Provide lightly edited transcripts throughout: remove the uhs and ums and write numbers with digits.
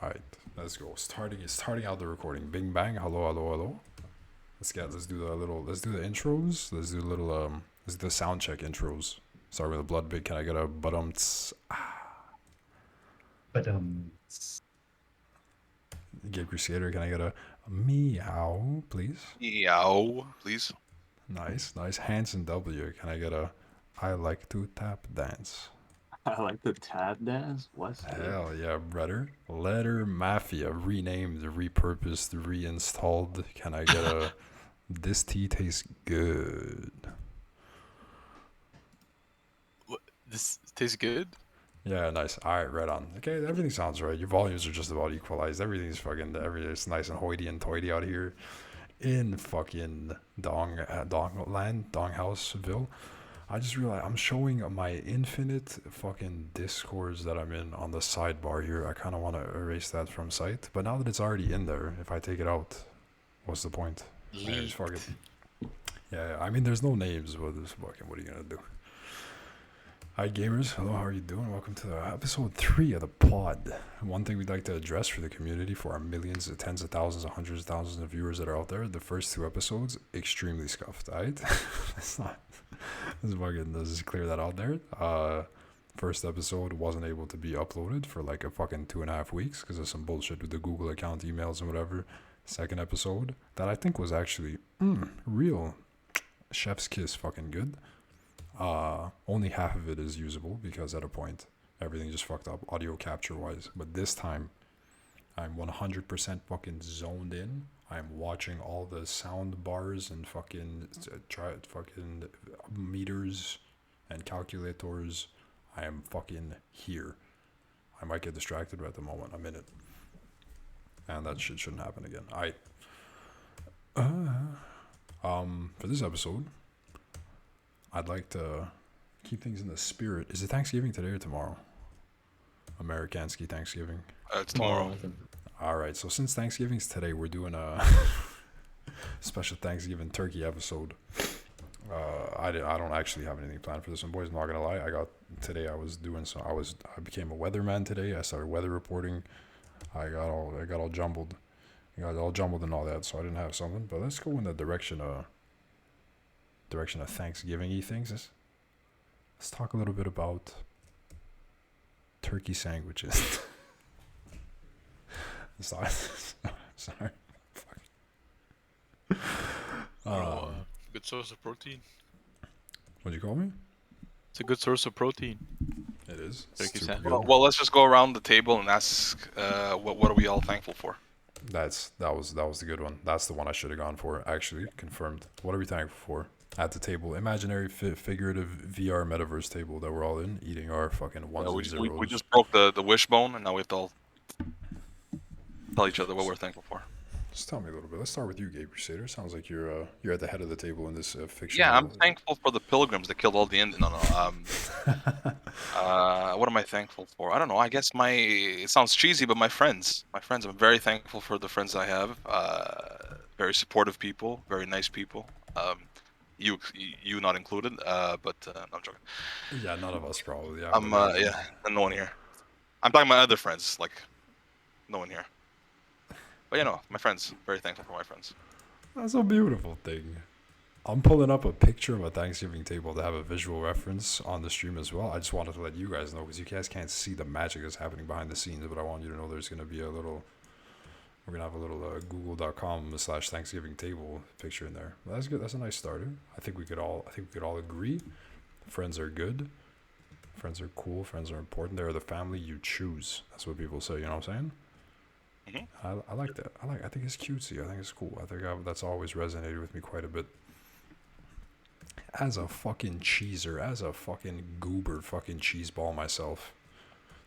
Alright, let's go. Starting out the recording. Bing bang, hello, hello, hello. Let's do the intros. Let's do the sound check intros. Start with a blood big. Can I get a But Game Crusader, can I get a meow, please? Meow, please. Nice, nice. Hanson W, can I get a I like to tap dance? I like the tab dance. What's Hell yeah, brother. Letter Mafia, renamed, repurposed, reinstalled. Can I get a this tea tastes good? This tastes good. Yeah, nice. All right, right on. Okay, everything sounds right. Your volumes are just about equalized. Everything's nice and hoity and toity out here in fucking Donghouseville. I just realized I'm showing my infinite fucking discords that I'm in on the sidebar here. I kind of want to erase that from sight, but now that it's already in there, if I take it out, what's the point? Anyways, fuck it. Yeah, I mean, there's no names, but this fucking, what are you gonna do? Hi gamers, hello, how are you doing? Welcome to episode 3 of the pod. One thing we'd like to address for the community, for our millions, tens of thousands, hundreds of thousands of viewers that are out there, the first 2 episodes, extremely scuffed, alright? Let's just clear that out there. First episode wasn't able to be uploaded for like a fucking 2.5 weeks because of some bullshit with the Google account emails and whatever. Second episode, that I think was actually real chef's kiss fucking good. Only half of it is usable because at a point everything just fucked up audio capture wise. But this time I'm 100% fucking zoned in. I'm watching all the sound bars and fucking meters and calculators. I am fucking here. I might get distracted, but at the moment I'm in it. And that shit shouldn't happen again. For this episode, I'd like to keep things in the spirit. Is it Thanksgiving today or tomorrow? Amerikanski Thanksgiving. It's tomorrow. Alright, so since Thanksgiving's today, we're doing a special Thanksgiving turkey episode. I don't actually have anything planned for this one, boys. I'm not gonna lie. I became a weatherman today. I started weather reporting. I got all jumbled. And all that, so I didn't have something. But let's go in the direction of Thanksgiving-y things. Let's talk a little bit about turkey sandwiches. Sorry. Good source of protein. What'd you call me? It's a good source of protein. It is. Turkey Super sandwich. good. Well, let's just go around the table and ask what are we all thankful for? That was the good one. That's the one I should have gone for. Actually, confirmed. What are we thankful for? At the table, imaginary, figurative VR metaverse table that we're all in, eating our fucking ones and zeros. We just broke the wishbone, and now we have to all tell each other what we're thankful for. Just tell me a little bit. Let's start with you, Gabe Crusader. Sounds like you're at the head of the table in this fiction. Yeah, I'm thankful for the pilgrims that killed all the Indians. No. What am I thankful for? I don't know. I guess it sounds cheesy, but my friends. I'm very thankful for the friends I have. Very supportive people, very nice people. You not included. But I'm joking. Yeah, none of us probably. Yeah, and no one here. I'm talking about other friends, like no one here. But my friends. Very thankful for my friends. That's a beautiful thing. I'm pulling up a picture of a Thanksgiving table to have a visual reference on the stream as well. I just wanted to let you guys know because you guys can't see the magic that's happening behind the scenes, but I want you to know there's going to be we're going to have a little google.com/Thanksgiving table picture in there. That's good. That's a nice starter. I think we could all agree. Friends are good. Friends are cool. Friends are important. They're the family you choose. That's what people say. You know what I'm saying? Mm-hmm. I like that. I think it's cutesy. I think it's cool. I think that's always resonated with me quite a bit. As a fucking cheeser, as a fucking goober fucking cheeseball myself,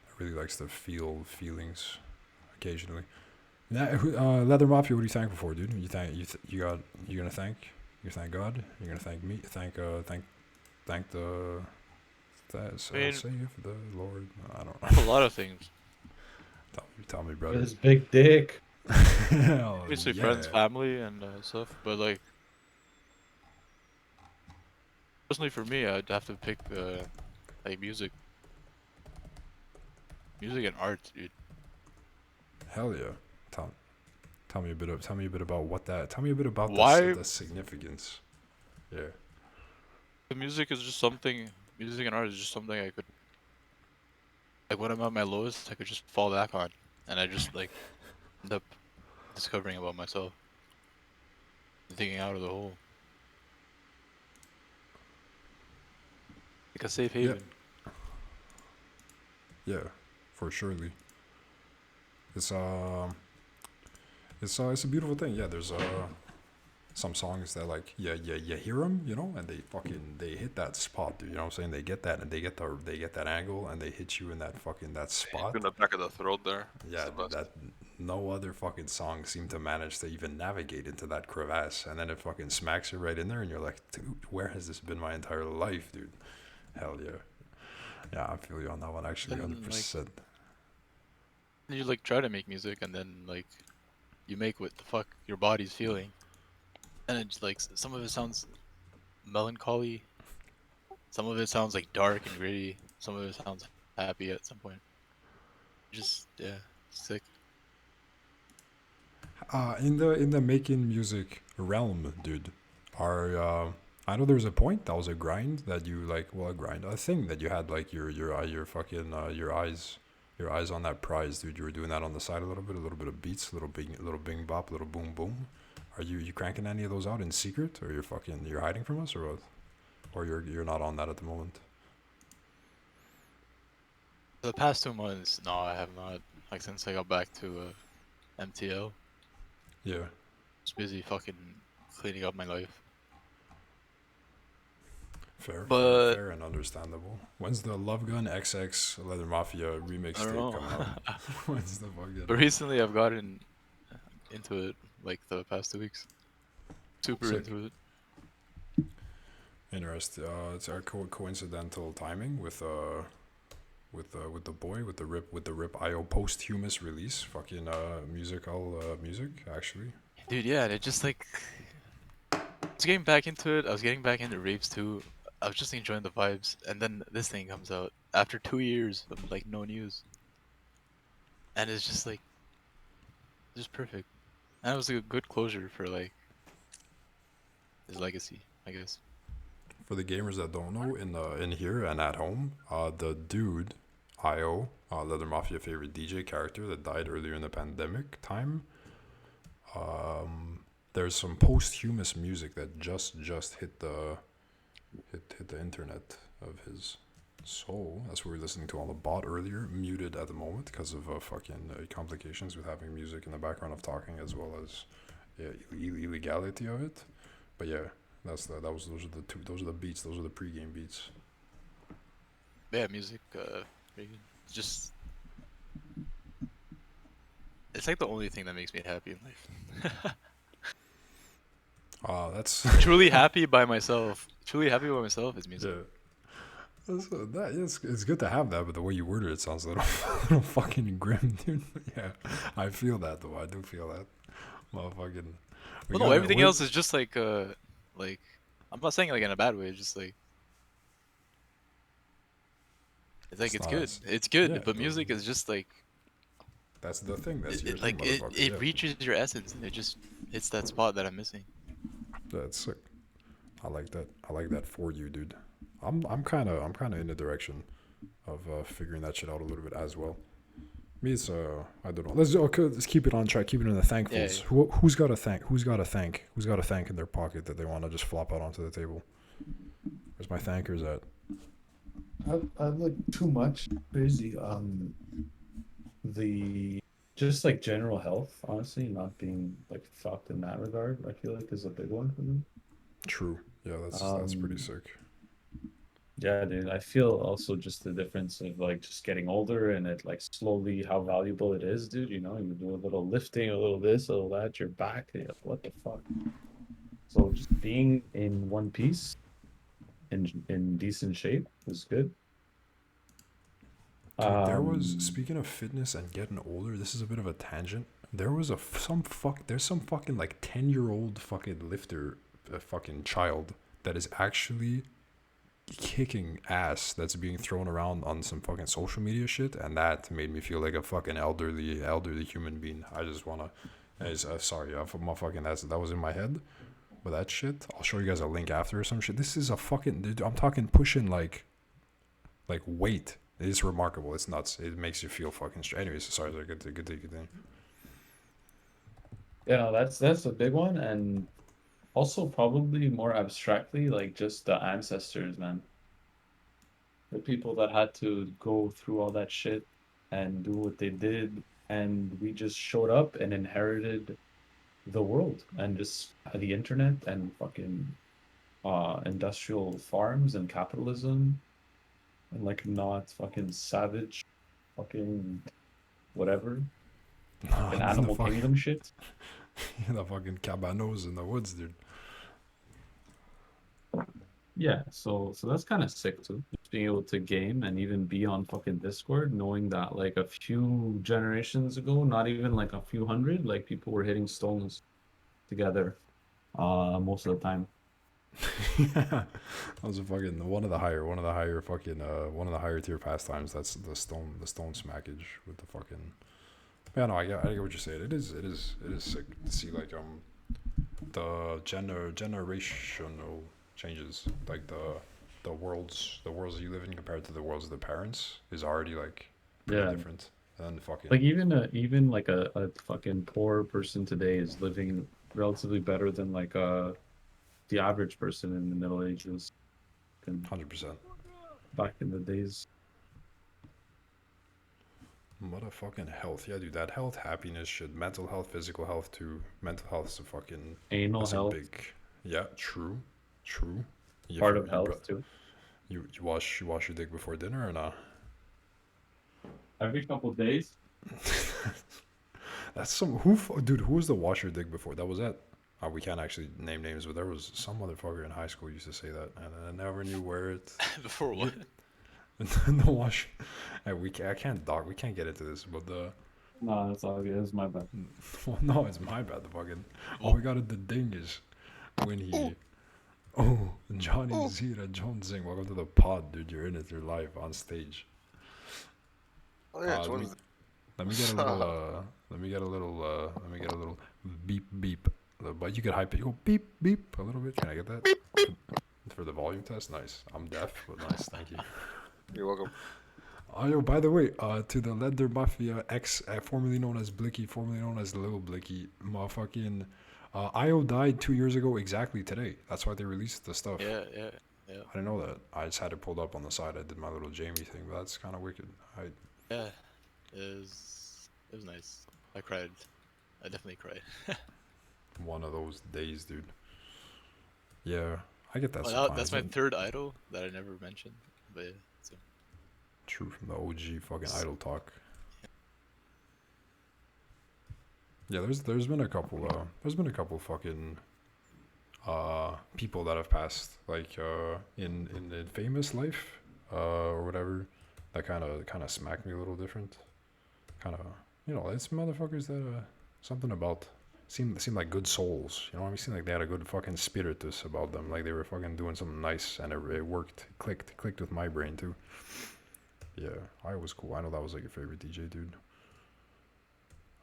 I really likes to feel feelings occasionally. Leather Mafia, what are you thankful for, dude? You thank God? You're gonna thank me? Thank the save the Lord. I don't know. A lot of things. Tell me, brother. his big dick. Obviously, friends, family, and stuff. But like, personally, for me, I'd have to pick like music and art, dude. Hell yeah. Tell me a bit about what that. Tell me a bit about Why? the significance. Yeah. The music is just something. Music and art is just something I could, like, when I'm at my lowest, I could just fall back on, and I just like end up discovering about myself, digging out of the hole, like a safe Yeah. haven. Yeah. For surely. It's it's a beautiful thing. Yeah. There's some songs that like you hear them, you know, and they hit that spot, dude. You know what I'm saying? They get that and they get that angle and they hit you in that spot. In the back of the throat there. It's Yeah, the best. that no other fucking song seemed to manage to even navigate into that crevasse, and then it fucking smacks you right in there, and you're like, dude, where has this been my entire life, dude? Hell yeah, yeah, I feel you on that one actually, Then, 100%. You like try to make music, and then like you make what the fuck your body's feeling, and it's like some of it sounds melancholy, some of it sounds like dark and gritty, some of it sounds happy at some point. Just yeah, sick. In the making music realm, dude, are I know there was a point that was a grind that you like, well, a thing that you had like your fucking your eyes on that prize, dude. You were doing that on the side a little bit of beats, little bing bop, little boom boom. Are you cranking any of those out in secret, or you're hiding from us, or what? Or you're not on that at the moment? For the past 2 months, no, I have not. Like since I got back to MTL, Yeah. just busy fucking cleaning up my life. Fair But and understandable. When's the Love Gun XX Leather Mafia remix I don't tape know. coming out? When's the fucking... But recently I've gotten into it, like the past 2 weeks. Super Sick. into it. Interesting. It's our coincidental timing with the boy with the rip IO posthumous release. Fucking music actually. Dude, yeah, and it just like I was getting back into it. I was getting back into raves too. I was just enjoying the vibes, and then this thing comes out after 2 years of like no news, and it's just like just perfect. And it was a good closure for like his legacy, I guess. For the gamers that don't know, in here and at home, the dude IO Leather Mafia favorite DJ character that died earlier in the pandemic time. There's some posthumous music that just hit the internet of his soul. That's what we were listening to on the bot earlier, muted at the moment because of fucking complications with having music in the background of talking, as well as illegality of it. But yeah, those are the beats. Those are the pregame beats. Yeah, music. Pretty good. Just it's like the only thing that makes me happy in life. That's Truly happy by myself. Truly happy by myself is music. yeah. It's good to have that, but the way you worded it sounds a little, little fucking grim, dude. Yeah, I feel that though. I do feel that. Motherfucking. Well, no, everything else is just like I'm not saying it like in a bad way. It's just like it's not good. as- It's good, yeah, but music is just like That's the thing. That's your it thing, motherfucker. it Yeah. reaches your essence, and it just hits that spot that I'm missing. That's sick. I like that. I like that for you, dude. I'm kind of in the direction of figuring that shit out a little bit as well. Me, it's I don't know. Let's keep it on track. Keep it in the thankfuls. Yeah. Who's got a thank? Who's got a thank in their pocket that they want to just flop out onto the table? Where's my thankers at? I've like too much crazy. The just like general health, honestly, not being like fucked in that regard, I feel like is a big one for me. True. Yeah, that's pretty Um, sick. Yeah, dude. I feel also just the difference of like just getting older and it like slowly how valuable it is, dude. You know, you do a little lifting, a little this, a little that, you're back. You're like, what the fuck? So just being in one piece in decent shape is good. Dude, Um, speaking of fitness and getting older, this is a bit of a tangent. There was there's some fucking like 10-year-old fucking lifter, fucking child that is actually kicking ass that's being thrown around on some fucking social media shit, and that made me feel like a fucking elderly human being. I just wanna, sorry, my fucking that was in my head, but that shit. I'll show you guys a link after or some shit. This is a fucking, dude, I'm talking pushing like weight. It is remarkable. It's nuts. It makes you feel fucking strange. Anyways, sorry, good thing. You know, that's a big one, and also probably more abstractly, like just the ancestors, man. The people that had to go through all that shit and do what they did, and we just showed up and inherited the world and just the internet and fucking industrial farms and capitalism and like not fucking savage fucking whatever an Nah, animal kingdom shit. the fucking cabanos in the woods, dude. Yeah, so that's kind of sick too. Just being able to game and even be on fucking Discord, knowing that like a few generations ago, not even like a few hundred, like people were hitting stones together most of the time. That was a fucking one of the higher fucking one of the higher tier pastimes. That's the stone smackage with the fucking. Yeah, no, I get what you're saying. It is sick to see like the generational changes, like the worlds you live in compared to the worlds of the parents is already like pretty Yeah. different. And fucking Like even like a fucking poor person today is living relatively better than like the average person in the Middle Ages and 100%. back in the days. Motherfucking health, yeah, dude. That health, happiness, shit, mental health, physical health too. Mental health is a fucking. Anal That's a health, big. Yeah, true. You, part of health too. you wash your dick before dinner or not? Every couple days. That's some dude. Who was the wash your dick before? That was it. We can't actually name names, but there was some motherfucker in high school who used to say that, and I never knew where it. Before what? The wash. Hey, I can't dog. We can't get into this, but the. No, that's all good. It's my bad. Well, no, it's my bad. The fucking. All we got the ding is when he. Oh, Johnny Zira Jonesing, welcome to the pod, dude. You're in it. You're live on stage. Oh yeah, Uh, let, me, John's let me get a little. Let me get a little beep beep. But you could hype it. You go beep beep a little bit. Can I get that? For the volume test, nice. I'm deaf, but nice. Thank you. You're welcome. Oh, yo, by the way, to the Leather Mafia X, formerly known as Blicky, formerly known as Little Blicky, motherfucking, Io died 2 years ago exactly today. That's why they released the stuff. Yeah. I didn't know that. I just had it pulled up on the side. I did my little Jamie thing, but that's kind of wicked. Yeah. It was nice. I cried. I definitely cried. One of those days, dude. Yeah, I get that. Well, that's my sometimes. third idol that I never mentioned. But yeah, so. True, from the OG fucking idol talk. Yeah, there's been a couple fucking people that have passed like in famous life or whatever that kind of smacked me a little different. Kind of, it's motherfuckers that something about seemed like good souls. You know what I mean? Seemed like they had a good fucking spiritus about them. Like they were fucking doing something nice and it worked, clicked with my brain too. Yeah, I was cool. I know that was like your favorite DJ, dude.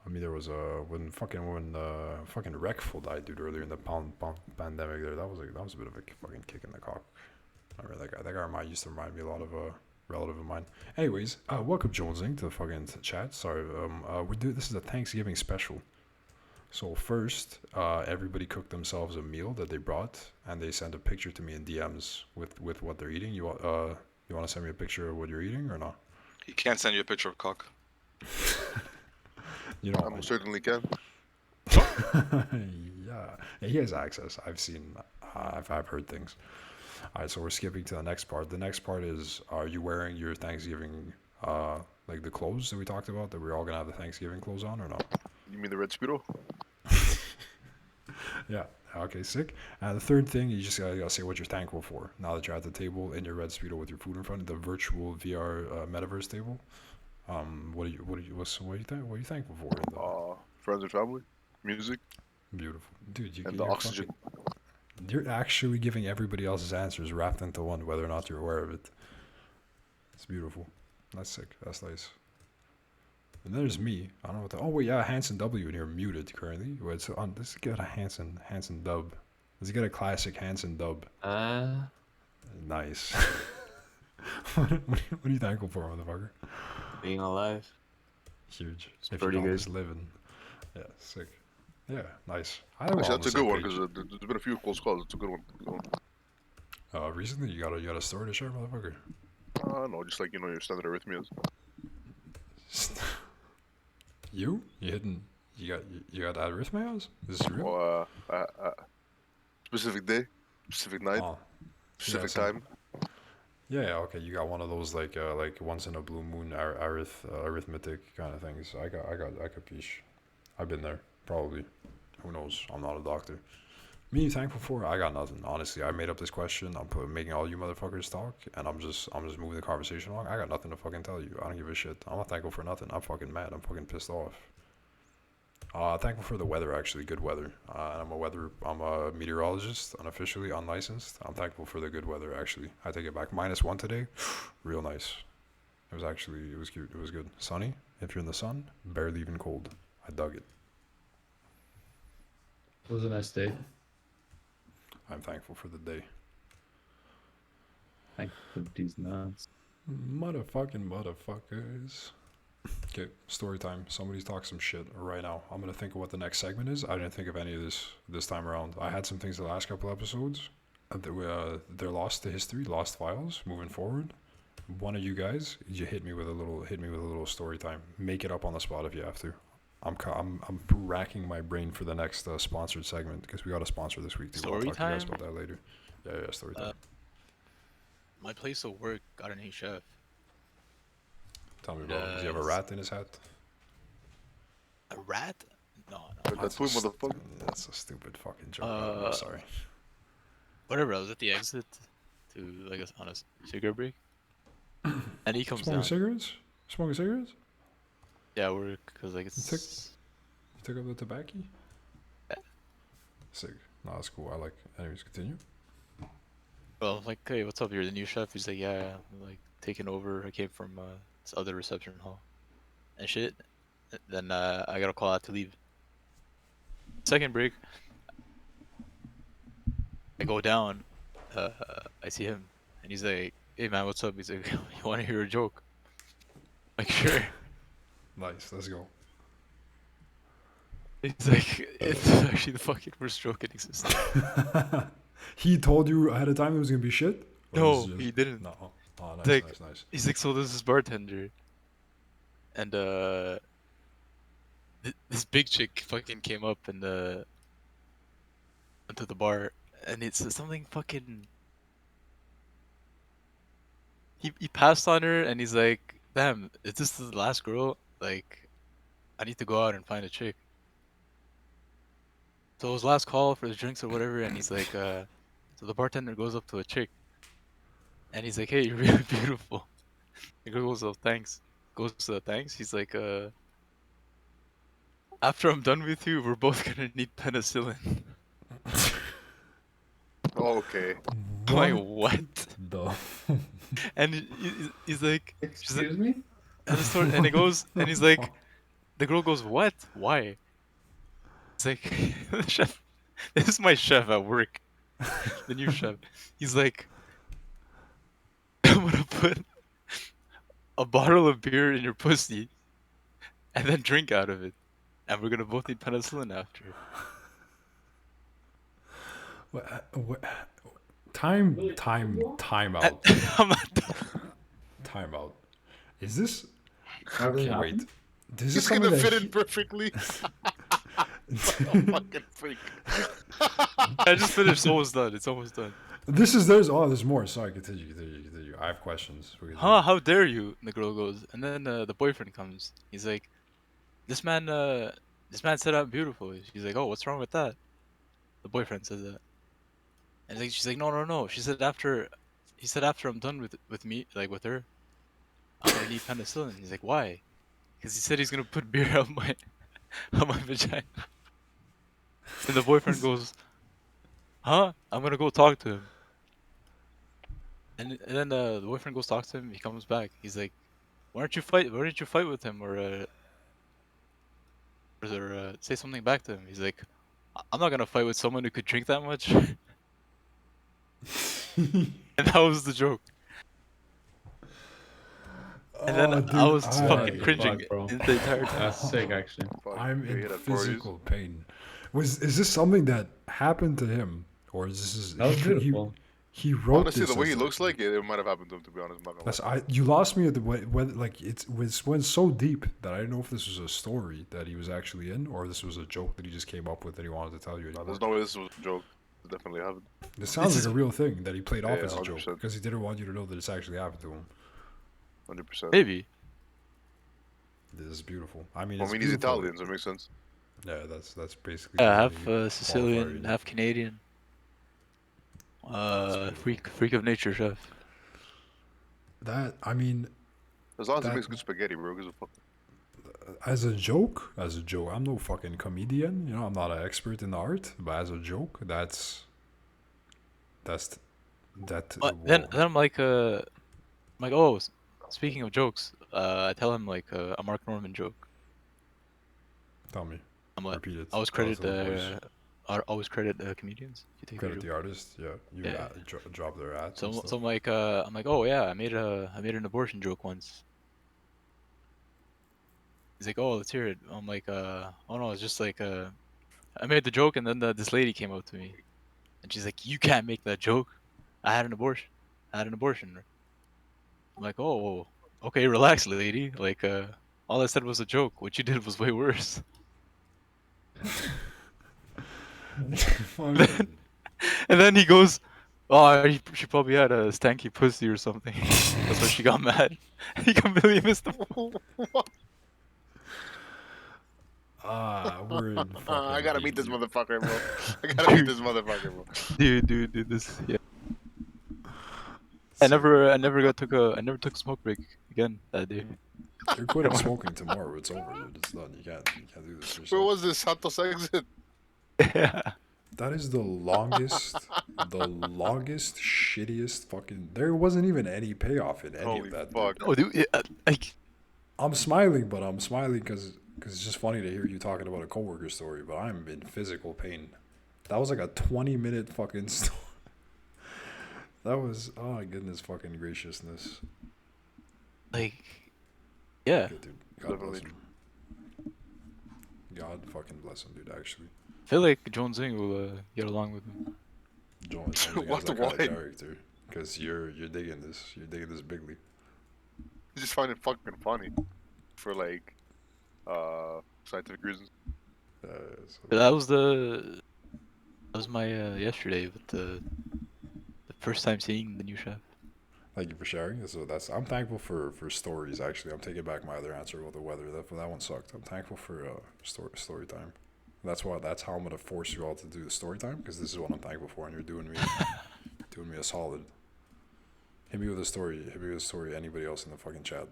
I mean, there was when fucking Wreckful died, dude, earlier in the pandemic. There, that was a bit of a fucking kick in the cock. I remember that guy. That guy used to remind me a lot of a relative of mine. Anyways, welcome Jonesing to the fucking chat. Sorry, this is a Thanksgiving special. So first, everybody cooked themselves a meal that they brought, and they sent a picture to me in DMs with what they're eating. You want to send me a picture of what you're eating or not? He can't send you a picture of cock. You know, I most certainly can. yeah, he has access. I've heard things. All right, so we're skipping to the next part. The next part is: are you wearing your Thanksgiving, like the clothes that we talked about? That we're all gonna have the Thanksgiving clothes on, or not? You mean the red speedo? Yeah. Okay, sick. The third thing, you just gotta say what you're thankful for. Now that you're at the table in your red speedo with your food in front of the virtual VR metaverse table. What are you thankful for? Friends and family, music, Beautiful, dude. and the oxygen. You're actually giving everybody else's answers wrapped into one, whether or not you're aware of it. It's beautiful. That's sick. That's nice. And there's me. I don't know what the. Oh wait, yeah, Hanson W in here muted currently. Wait, so let's get a Hanson dub. Let's get a classic Hanson dub. Nice. what are you thankful for, motherfucker? Being alive. Huge. It's If pretty you don't, good. just living. Yeah, sick. Yeah, nice. I Actually, don't that's a good one because there's been a few close calls. It's a good one. Recently, you got a story to share, motherfucker. No, just like your standard arrhythmias. You hitting? You got arrhythmias? Is this real? Or specific day, specific night, Oh, specific so- time. yeah, okay. You got one of those like once in a blue moon arithmetic kind of things. I capiche. I've been there, probably. Who knows? I'm not a doctor. Me thankful for? I got nothing. Honestly, I made up this question. I'm making all you motherfuckers talk, and I'm just moving the conversation along. I got nothing to fucking tell you. I don't give a shit. I'm not thankful for nothing. I'm fucking mad. I'm fucking pissed off. Thankful for the weather, actually. Good weather. I'm a meteorologist, unofficially, unlicensed. I'm thankful for the good weather, actually. I take it back. -1 today. Real nice. It was cute. It was good. Sunny. If you're in the sun, barely even cold. I dug it. It was a nice day. I'm thankful for the day. Thank you for these nuts. Motherfuckers. Okay, story time. Somebody's talking some shit right now. I'm gonna think of what the next segment is. I didn't think of any of this time around. I had some things the last couple episodes. They're lost to history, lost files. Moving forward, one of you guys, you hit me with a little story time. Make it up on the spot if you have to. I'm racking my brain for the next sponsored segment because we got a sponsor this week too. Story I'll talk to you guys time? about that later. Yeah, story time. My place of work got a new chef. Tell me about it. Does he have a rat in his hat? A rat? No. That's what motherfucker. That's a stupid fucking joke. I'm sorry. Whatever. I was at the exit to on a cigarette break, and he comes Smoking down. cigarettes? Smoking cigarettes? Yeah, we're because it's. You took up the tobacco? Yeah. Sick. No, that's cool. I like. Anyways, continue. Well, I'm like, hey, what's up? You're the new chef. He's like, yeah, I'm like taking over. I came from this other reception hall, and shit. Then I got a call out to leave. Second break, I go down. I see him, and he's like, hey man, what's up? He's like, you want to hear a joke? I'm like, sure. Nice. Let's go. He's like, it's actually the fucking worst joke in existence. He told you ahead of time it was gonna be shit? Or No, was it just- he didn't. No. Oh, nice, Like- nice. He's like, so there's this bartender, and this big chick fucking came up and into the bar, and it's something fucking. He passed on her, and he's like, damn, is this the last girl? Like, I need to go out and find a chick. So it was last call for the drinks or whatever, and he's like, so the bartender goes up to a chick, and he's like, hey, you're really beautiful. The girl goes, oh, thanks. Goes to thanks. He's like, after I'm done with you, we're both gonna need penicillin. Okay. I'm like, what? The And he's like, Excuse me? and it goes, and he's like, the girl goes, what? Why? It's like, the chef, this is my chef at work, the new chef. He's like, I'm gonna put a bottle of beer in your pussy, and then drink out of it, and we're gonna both need penicillin after. what? Time out. I'm not done. Time out. Is this? How did it Okay, wait. happen? This is It's something gonna that fit in he- perfectly. Fucking freak. I just finished. It's almost done. It's almost done. there's more. Sorry, continue. I have questions. We can do Huh? it. How dare you? And the girl goes, and then the boyfriend comes. He's like, this man said I'm beautiful. She's like, oh, what's wrong with that? The boyfriend says that, and she's like, no. She said he said after I'm done with me, like with her, I'm gonna need penicillin. He's like, why? Because he said he's gonna put beer on my vagina. And the boyfriend goes, huh? I'm gonna go talk to him. And then the boyfriend goes talk to him. He comes back. He's like, why don't you fight? Why didn't you fight with him or say something back to him? He's like, I'm not gonna fight with someone who could drink that much. And that was the joke. And then Oh, I dude, was fucking Fuck, cringing bro. the entire time. That's sick, actually. Fuck, I'm you in hit at parties. physical pain. Is this something that happened to him, or is this That was beautiful. he wrote Honestly, this the way as he looks like it might have happened to him. To be honest, I'm not gonna That's lie. you lost me at the when like it went so deep that I didn't know if this was a story that he was actually in or this was a joke that he just came up with that he wanted to tell you No, anymore. there's no way this was a joke. It definitely happened. This sounds This like a is- real thing that he played off Yeah, as a joke 100%. because he didn't want you to know that it's actually happened to him. 100%. Maybe. This is beautiful. I mean, Well, it's I mean, he's beautiful. Italian, so it makes sense. Yeah, that's basically. Yeah, the half only Sicilian, qualifier. half Canadian. Freak of nature, chef. That I mean, As long as That- it makes good spaghetti, bro. Gives a fuck. as a joke, I'm no fucking comedian. You know, I'm not an expert in the art, but as a joke, that. Then I'm like, oh, speaking of jokes, I tell him like a Mark Norman joke. Tell me. I'm like, Repeat it. always Tell it credit to the boys. always credit comedians. If you take their Credit the joke. artist. Yeah, you Yeah. drop their ads. So and so stuff. I'm like, oh yeah, I made an abortion joke once. He's like, oh, let's hear it. I'm like, oh no, it's just like I made the joke and then this lady came up to me, and she's like, you can't make that joke. I had an abortion. I'm like, oh, okay, relax, lady. Like, all I said was a joke. What you did was way worse. Fucking- And then he goes, oh, she probably had a stanky pussy or something. That's why she got mad. He completely missed the point. We're in fucking I gotta meet this deep. motherfucker, bro. I gotta meet this motherfucker, bro. Dude, this, yeah. I never took a smoke break again that day. You're quitting smoking tomorrow. It's over, dude. It's done. You can't do this Where yourself. was this Santos exit? Yeah. That is the longest, shittiest fucking. There wasn't even any payoff in any Holy of that. fuck. Dude. Oh, dude, yeah, like, I'm smiling, but I'm smiling because it's just funny to hear you talking about a coworker story. But I'm in physical pain. That was like a 20-minute fucking story. That was, oh my goodness, fucking graciousness. like, yeah. Good, dude. God bless Definitely. him. God fucking bless him, dude. Actually, I feel like Joan Zing will get along with him. John has What that the kind of why? character. Because you're digging this. You're digging this bigly. I just find it fucking funny. For like, scientific reasons. But that was my yesterday with the first time seeing the new chef. Thank you for sharing. So I'm thankful for stories. Actually, I'm taking back my other answer about the weather. That one sucked. I'm thankful for story time. That's how I'm gonna force you all to do the story time because this is what I'm thankful for, and you're doing me a solid. Hit me with a story. Hit me with a story. Anybody else in the fucking chat?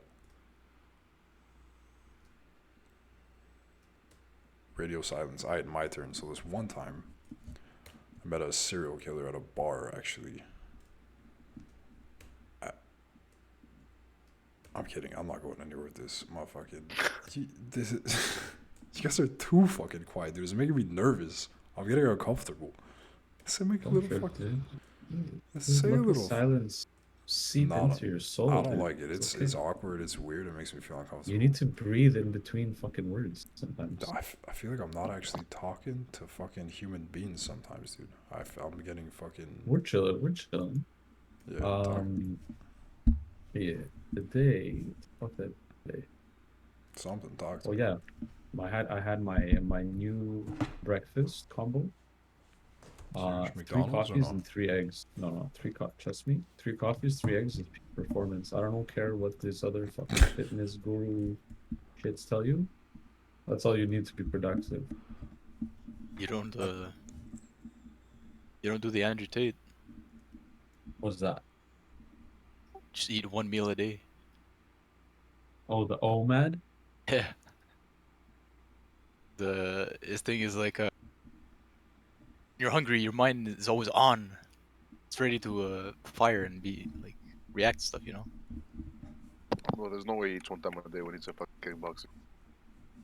Radio silence. I had my turn. So this one time, I met a serial killer at a bar. Actually. I'm kidding. I'm not going anywhere with this, motherfucking. This is. You guys are too fucking quiet, dude. It's making me nervous. I'm getting uncomfortable. Let's make a little Comfort, fucking. dude. Let's Just say a let the little. silence seep No, into your soul. I don't dude. like it. It's okay. it's awkward. It's weird. It makes me feel uncomfortable. You need to breathe in between fucking words sometimes. I feel like I'm not actually talking to fucking human beings sometimes, dude. I'm getting fucking. We're chilling. We're chilling. Yeah. talk- Yeah. Today. Fuck that day. something. Talk to Oh me. yeah. I had my new breakfast combo. Huge 3 McDonald's or coffees no? and 3 eggs. No, trust me. 3 coffees, 3 eggs is peak performance. I don't care what this other fucking fitness guru shits tell you. That's all you need to be productive. You don't do the Andrew Tate. What's that? Just eat one meal a day. Oh, the OMAD? Yeah. His thing is like you're hungry, your mind is always on. It's ready to fire and be like react to stuff, you know. Well, there's no way he eats one time a day when he's a fucking kickboxing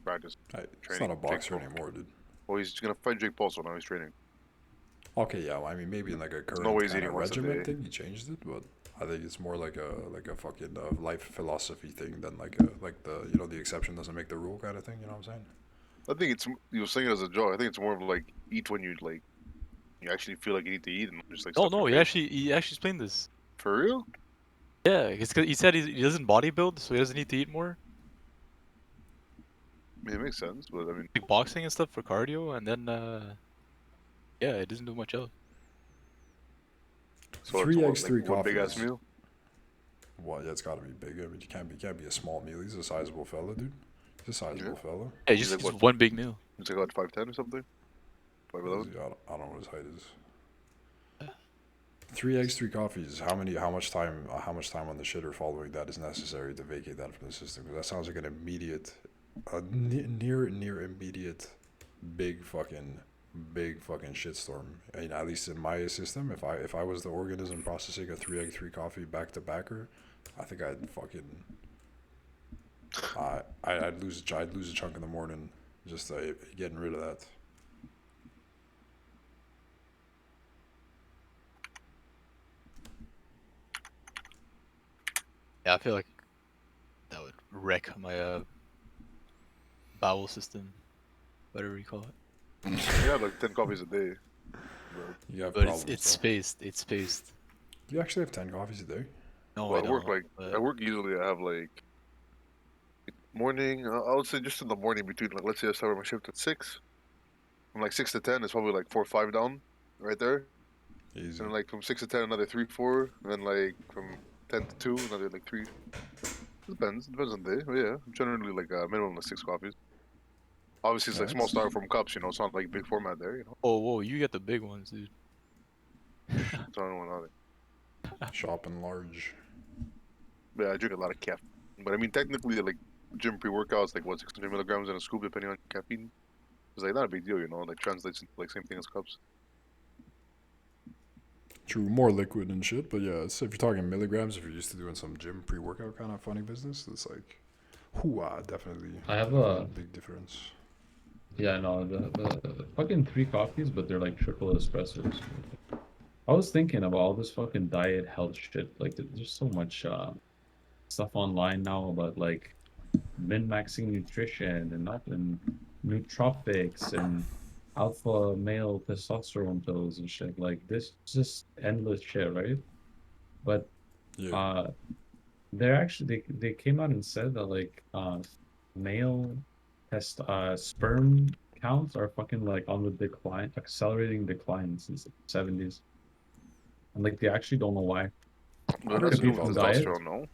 practice Hey, he's training. not a boxer Jake Paul. anymore, dude. Well, he's gonna fight Jake Paul, so now he's training. Okay, yeah. Well, I mean, maybe in like a no current way he's kind eating of once a regimen day. thing, he changed it, but I think it's more like a fucking life philosophy thing than like the the exception doesn't make the rule kind of thing. You know what I'm saying? I think it's you were saying it as a joke. I think it's more of like eat when you like you actually feel like you need to eat and just like No, stuff no, your face. he actually explained this. For real? Yeah, it's 'cause he said he doesn't bodybuild, so he doesn't need to eat more. I mean, it makes sense, but I mean, Like boxing and stuff for cardio, and then yeah, it doesn't do much else. so Three it's eggs, what, three like one big ass coffees. meal. Well, yeah, it's got to be big. I mean, you can't be a small meal. He's a sizable fella, dude. He's a sizable fella. Yeah, He's like just what? one big meal. It's like what 5'10" or something. 5'11". I don't know what his height is. 3 eggs, 3 coffees. How much time on the shitter following that is necessary to vacate that from the system? Because that sounds like an immediate, near immediate, big fucking shitstorm. I mean, at least in my system, if I was the organism processing a 3 egg, 3 coffee back to backer, I think I'd fucking, I'd lose a chunk in the morning just getting rid of that. Yeah, I feel like that would wreck my bowel system, whatever you call it. You have like 10 coffees a day. You have But problems. it's though. spaced. It's spaced. You actually have 10 coffees a day. No, Well, I at work, don't. like But at work, usually I have like morning. I would say just in the morning between like let's say I start my shift at 6. From like 6 to 10, it's probably like 4 or 5 down, right there. Easy. And then like from 6 to 10, another 3, 4, and then like from 10 to 2, another like 3. Depends on the day. But yeah, generally like a minimum of 6 coffees. Obviously, it's Yeah, like small it's- styrofoam cups. It's not like big format there. oh, whoa, you get the big ones, dude. So I don't know. Shopping large. Yeah, I drink a lot of caffeine. But I mean, technically, like gym pre-workouts, like what 600 milligrams in a scoop, depending on caffeine. It's like not a big deal, Like translates into like same thing as cups. True, more liquid and shit, but yeah, if you're talking milligrams, if you're used to doing some gym pre-workout kind of funny business, it's like, definitely. I have a big difference. Yeah, no, the fucking 3 coffees, but they're like triple espressos. I was thinking about all this fucking diet health shit. Like, there's so much stuff online now about like min-maxing nutrition and nootropics and alpha male testosterone pills and shit. Like, this is just endless shit, right? But Yeah. they're actually they came out and said that like male sperm counts are fucking like on the decline, accelerating decline since the 70s. And like they actually don't know why. But heard that's to do about with that. testosterone, no?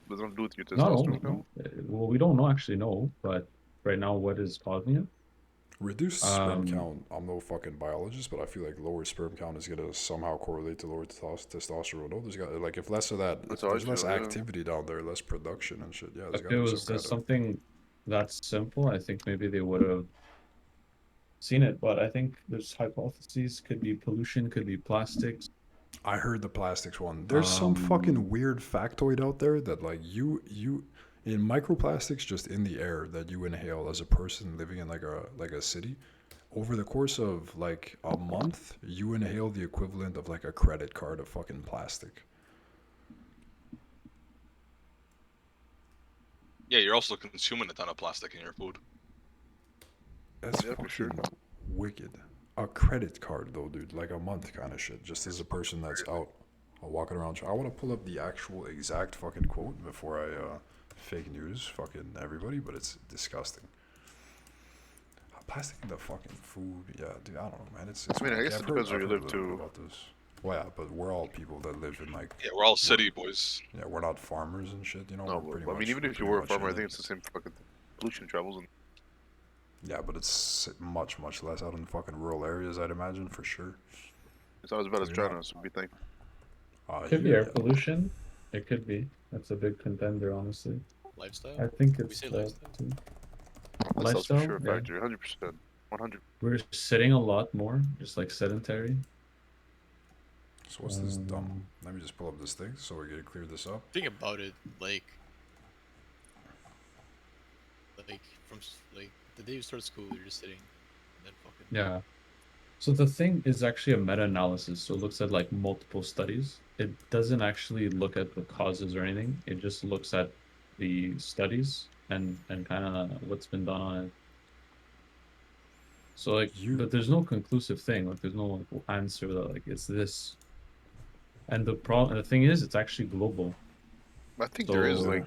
Doesn't have to do with your No, testosterone no. count? Well, we don't know actually know, but right now what is causing it? Reduced sperm Um, count. I'm no fucking biologist, but I feel like lower sperm count is gonna somehow correlate to lower testosterone. No, there's got like if less of that, if That's how I there's less feel, yeah. activity down there, less production and shit. Yeah, there's If gotta it be was some kind just of. something that simple, I think maybe they would have seen it. But I think there's hypotheses. Could be pollution, could be plastics. I heard the plastics one. There's some fucking weird factoid out there that like you in microplastics just in the air that you inhale as a person living in like a city. Over the course of like a month, you inhale the equivalent of like a credit card of fucking plastic. Yeah, you're also consuming a ton of plastic in your food. That's Yeah, for fucking sure. wicked. A credit card though, dude, like a month kind of shit. Just as a person that's out walking around. I want to pull up the actual exact fucking quote before I fake news fucking everybody, but it's disgusting. Plastic in the fucking food, yeah, dude. I don't know, man. It's I mean, I wacky. guess I've it heard- depends where I've you heard a live, little bit too. about this. Well, yeah, but we're all people that live in like. Yeah, we're all city boys. Yeah, we're not farmers and shit. You know, No, we're pretty but, I much. mean, even we're if you pretty were a much farmer, I in think it. it's the same fucking thing. Pollution travels, and Yeah, but it's much less out in fucking rural areas, I'd imagine for sure. it's not as bad as You're not- China, so be thankful. Could be here, air yeah. pollution. It could be. That's a big contender, honestly. Lifestyle. I think We it's say that lifestyle. too. That's for Lifestyle, sure a yeah. factor, 100%. 100. We're sitting a lot more, just like sedentary. So what's this dumb? Um, Let me just pull up this thing so we can clear this up. Think about it, like from like the day you start school, you're just sitting, and then fucking. Yeah. So the thing is actually a meta-analysis. So it looks at like multiple studies. It doesn't actually look at the causes or anything. It just looks at the studies and kind of what's been done on it. So like, You but there's no conclusive thing. Like, there's no like answer that like it's this. And the thing is, it's actually global. I think there is So- like,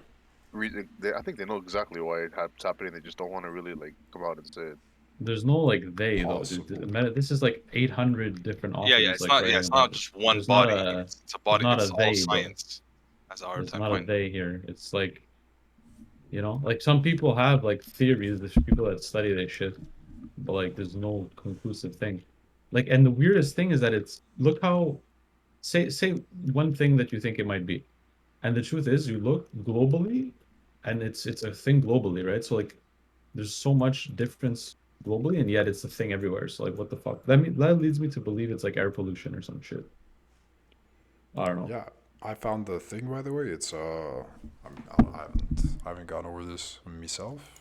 I think they know exactly why it's happening. They just don't want to really like come out and say it. There's no like they though. Possible. This is like 800 different authors. Yeah, it's like, not. writing Yeah, it's about not it. just one There's not body. a- It's a body. not It's a all they, bro. science. That's a hard There's time not a finding. they here. It's like, you know, like some people have like theories. There's people that study this shit, but like there's no conclusive thing. Like, and the weirdest thing is that it's look how say one thing that you think it might be, and the truth is you look globally, and it's a thing globally, right? So like, there's so much difference globally, and yet it's a thing everywhere. So like, what the fuck? That leads me to believe it's like air pollution or some shit. I don't know. Yeah, I found the thing by the way. It's I haven't gone over this myself.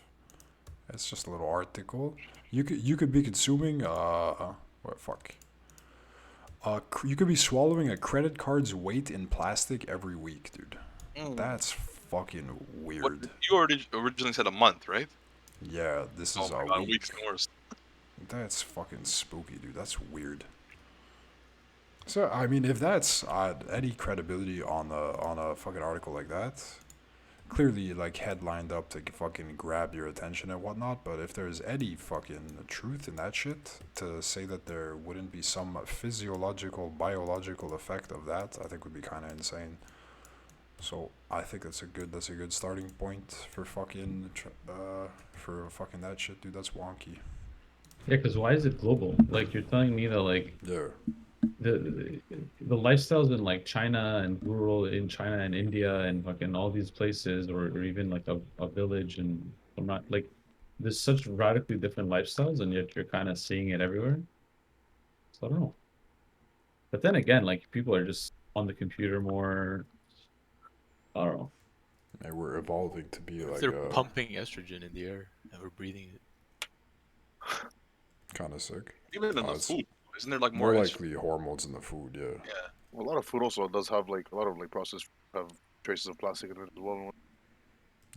It's just a little article. You could be consuming what fuck. You could be swallowing a credit card's weight in plastic every week, dude. That's fucking What, weird. you originally said a month, right? Yeah, this is Oh my a god, week. week's worse. That's fucking spooky, dude. That's weird. So I mean, if that's any credibility on a fucking article like that, clearly like headlined up to fucking grab your attention and whatnot. But if there's any fucking truth in that shit, to say that there wouldn't be some physiological, biological effect of that, I think would be kind of insane. So I think that's a good starting point for fucking that shit, dude. That's wonky. Yeah, because why is it global? Like, you're telling me that like Yeah. the lifestyles in like China and rural in China and India and fucking all these places, or even like a village, and I'm not like there's such radically different lifestyles, and yet you're kind of seeing it everywhere. So I don't know. But then again, like people are just on the computer more. I don't know. And we're evolving to be If like they're pumping estrogen in the air and we're breathing it. kind of sick. Even in the it's food, isn't there like More more? likely hormones in the food, yeah. Yeah. Well, a lot of food also does have like a lot of like processed have traces of plastic in it as well.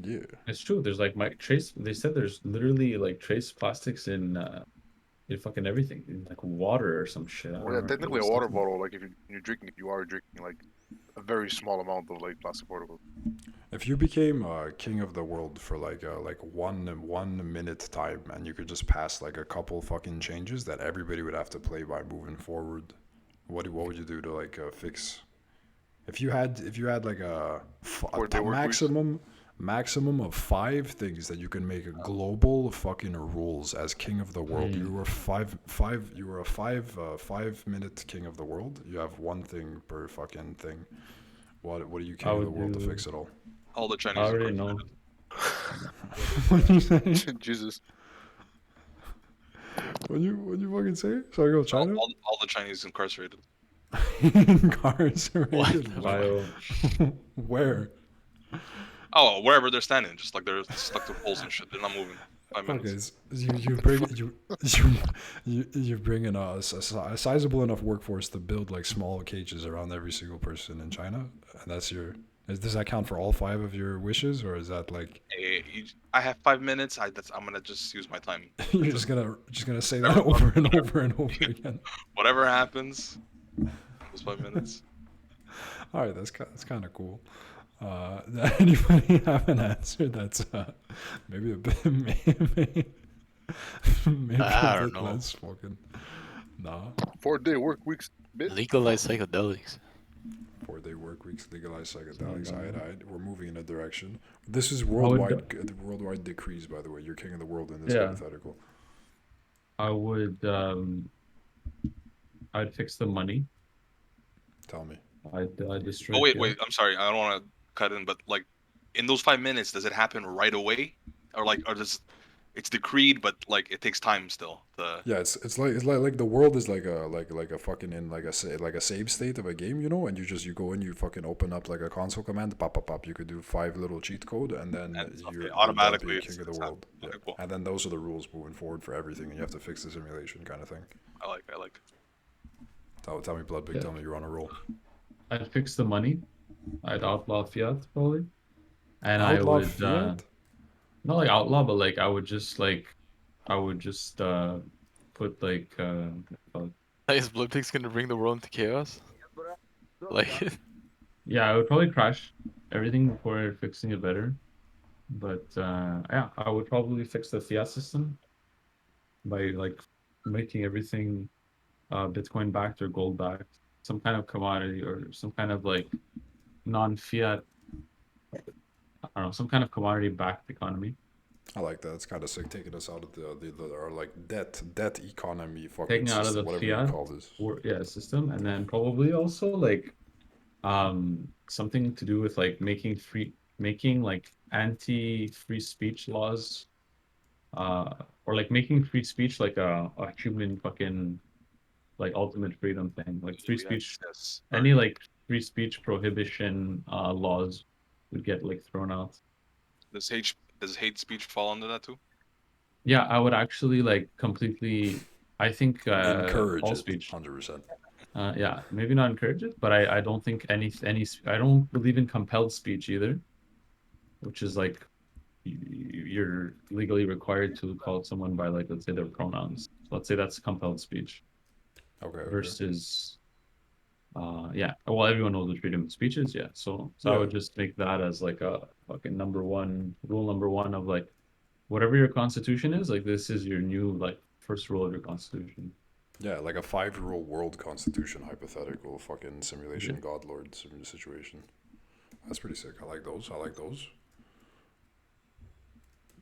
Yeah. It's true. There's like trace. They said there's literally like trace plastics in fucking everything, in like water or some shit. I don't Well, yeah, remember. technically a There's water something- bottle, like if you're drinking it, you are drinking like a very small amount of like plastic particles. If you became king of the world for like 1 minute time, and you could just pass like a couple fucking changes that everybody would have to play by moving forward, what would you do to like fix? If you had like a 4-day work weeks? maximum of 5 things that you can make a global fucking rules as king of the world. You were you were a 5 minute king of the world. You have one thing per fucking thing. What are you king of the world to fix it all? All the I Chinese. already know. What you say? Jesus. What you fucking say? Sorry, go China. All the Chinese incarcerated. Incarcerated. Bio. Where? Oh, wherever they're standing, just like they're stuck to poles and shit. They're not moving. 5 minutes. Okay, you bring in a sizable enough workforce to build like small cages around every single person in China, and that's your. Does that count for all 5 of your wishes, or is that like Hey, I have 5 minutes. I'm gonna just use my time. you're just gonna say that over and over and over again? Whatever happens, those 5 minutes. All right, that's kind of cool. Does anybody have an answer that's maybe a bit maybe I a don't bit know. less fucking nah? 4-day work weeks, bitch. Legalize psychedelics. 4-day work weeks, legalize psychedelics. We're moving in a direction. This is would- worldwide decrees, by the way. You're king of the world in this Yeah. hypothetical. I would I'd fix the money. Tell me. I'd destroy. Oh wait, fiat. I'm sorry. I don't want to cut in, but like, in those 5 minutes, does it happen right away, or does it's decreed, but like it takes time still. Yeah, it's like the world is like a fucking in like a save state of a game, you know, and you go in, you fucking open up like a console command, pop pop pop, you could do 5 little cheat code, and then And it's, okay, you're done automatically being king of the it's not. world. Yeah, Okay, cool. and then those are the rules moving forward for everything, and you have to fix the simulation kind of thing. I like. Tell me, Bloodbig, Yeah. tell me you're on a roll. I'd fix the money. I'd outlaw fiat probably, and I Outlaw would fiat? not like outlaw, but like I would just put like Is Bloodpig's gonna bring the world into chaos? Like, yeah, I would probably crash everything before fixing it better. But yeah, I would probably fix the fiat system by like making everything Bitcoin backed or gold backed, some kind of commodity or some kind of like non-fiat, I don't know, some kind of commodity backed economy. I like that. It's kind of sick, taking us out of the our like debt economy fucking Taking out of system, the whatever you fiat call this. system, and then probably also like something to do with like making like anti-free speech laws, or like making free speech like a human fucking like ultimate freedom thing, like free speech. Yes. Any like free speech prohibition laws would get like thrown out. Does hate speech fall under that too? Yeah, I would actually like completely. I think Encourage all it, speech. 100%. Yeah, maybe not encourage it, but I don't think I don't believe in compelled speech either, which is like you're legally required to call someone by like let's say their pronouns. So let's say that's compelled speech Okay. versus yeah. Well, everyone knows what freedom of speech is, yeah. So I Yeah. would just make that as like a fucking rule number one of like whatever your constitution is, like this is your new like first rule of your constitution. Yeah, like a 5-year-old world constitution hypothetical fucking simulation Yeah. godlord situation. That's pretty sick. I like those.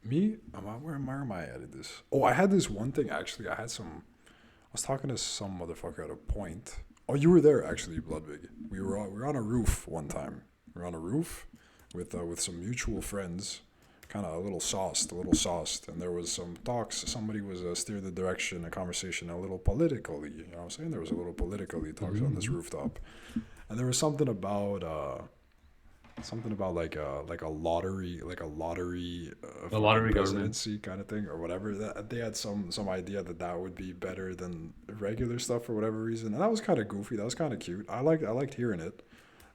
Me? Where am I at in this? Oh, I had this one thing actually. I was talking to some motherfucker at a point. Oh, you were there actually, Bloodbig. We were on a roof one time. We were on a roof with some mutual friends, kind of a little sauced, and there was some talks. Somebody was steered the direction, a conversation, a little politically. You know what I'm saying? There was a little politically talks on this rooftop, and there was something about like a lottery A lottery government. presidency kind of thing or whatever. That they had some idea that would be better than regular stuff for whatever reason, and that was kind of goofy. That was kind of cute. I liked hearing it.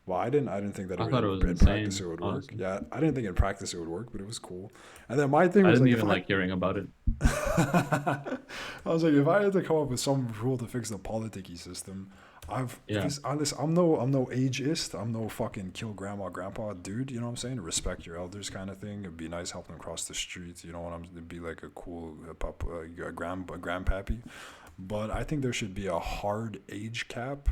Well, I didn't think that I thought it was in practice insane, it would work. honestly. Yeah, I didn't think in practice it would work, but it was cool. And then my thing I was didn't like, even like hearing about it. I was like, if I had to come up with some rule to fix the politicky system, Yeah. I'm no ageist. I'm no fucking kill grandma grandpa dude. You know what I'm saying? Respect your elders kind of thing. It'd be nice helping them cross the street. You know what I'm? It'd be like a cool grandpappy. But I think there should be a hard age cap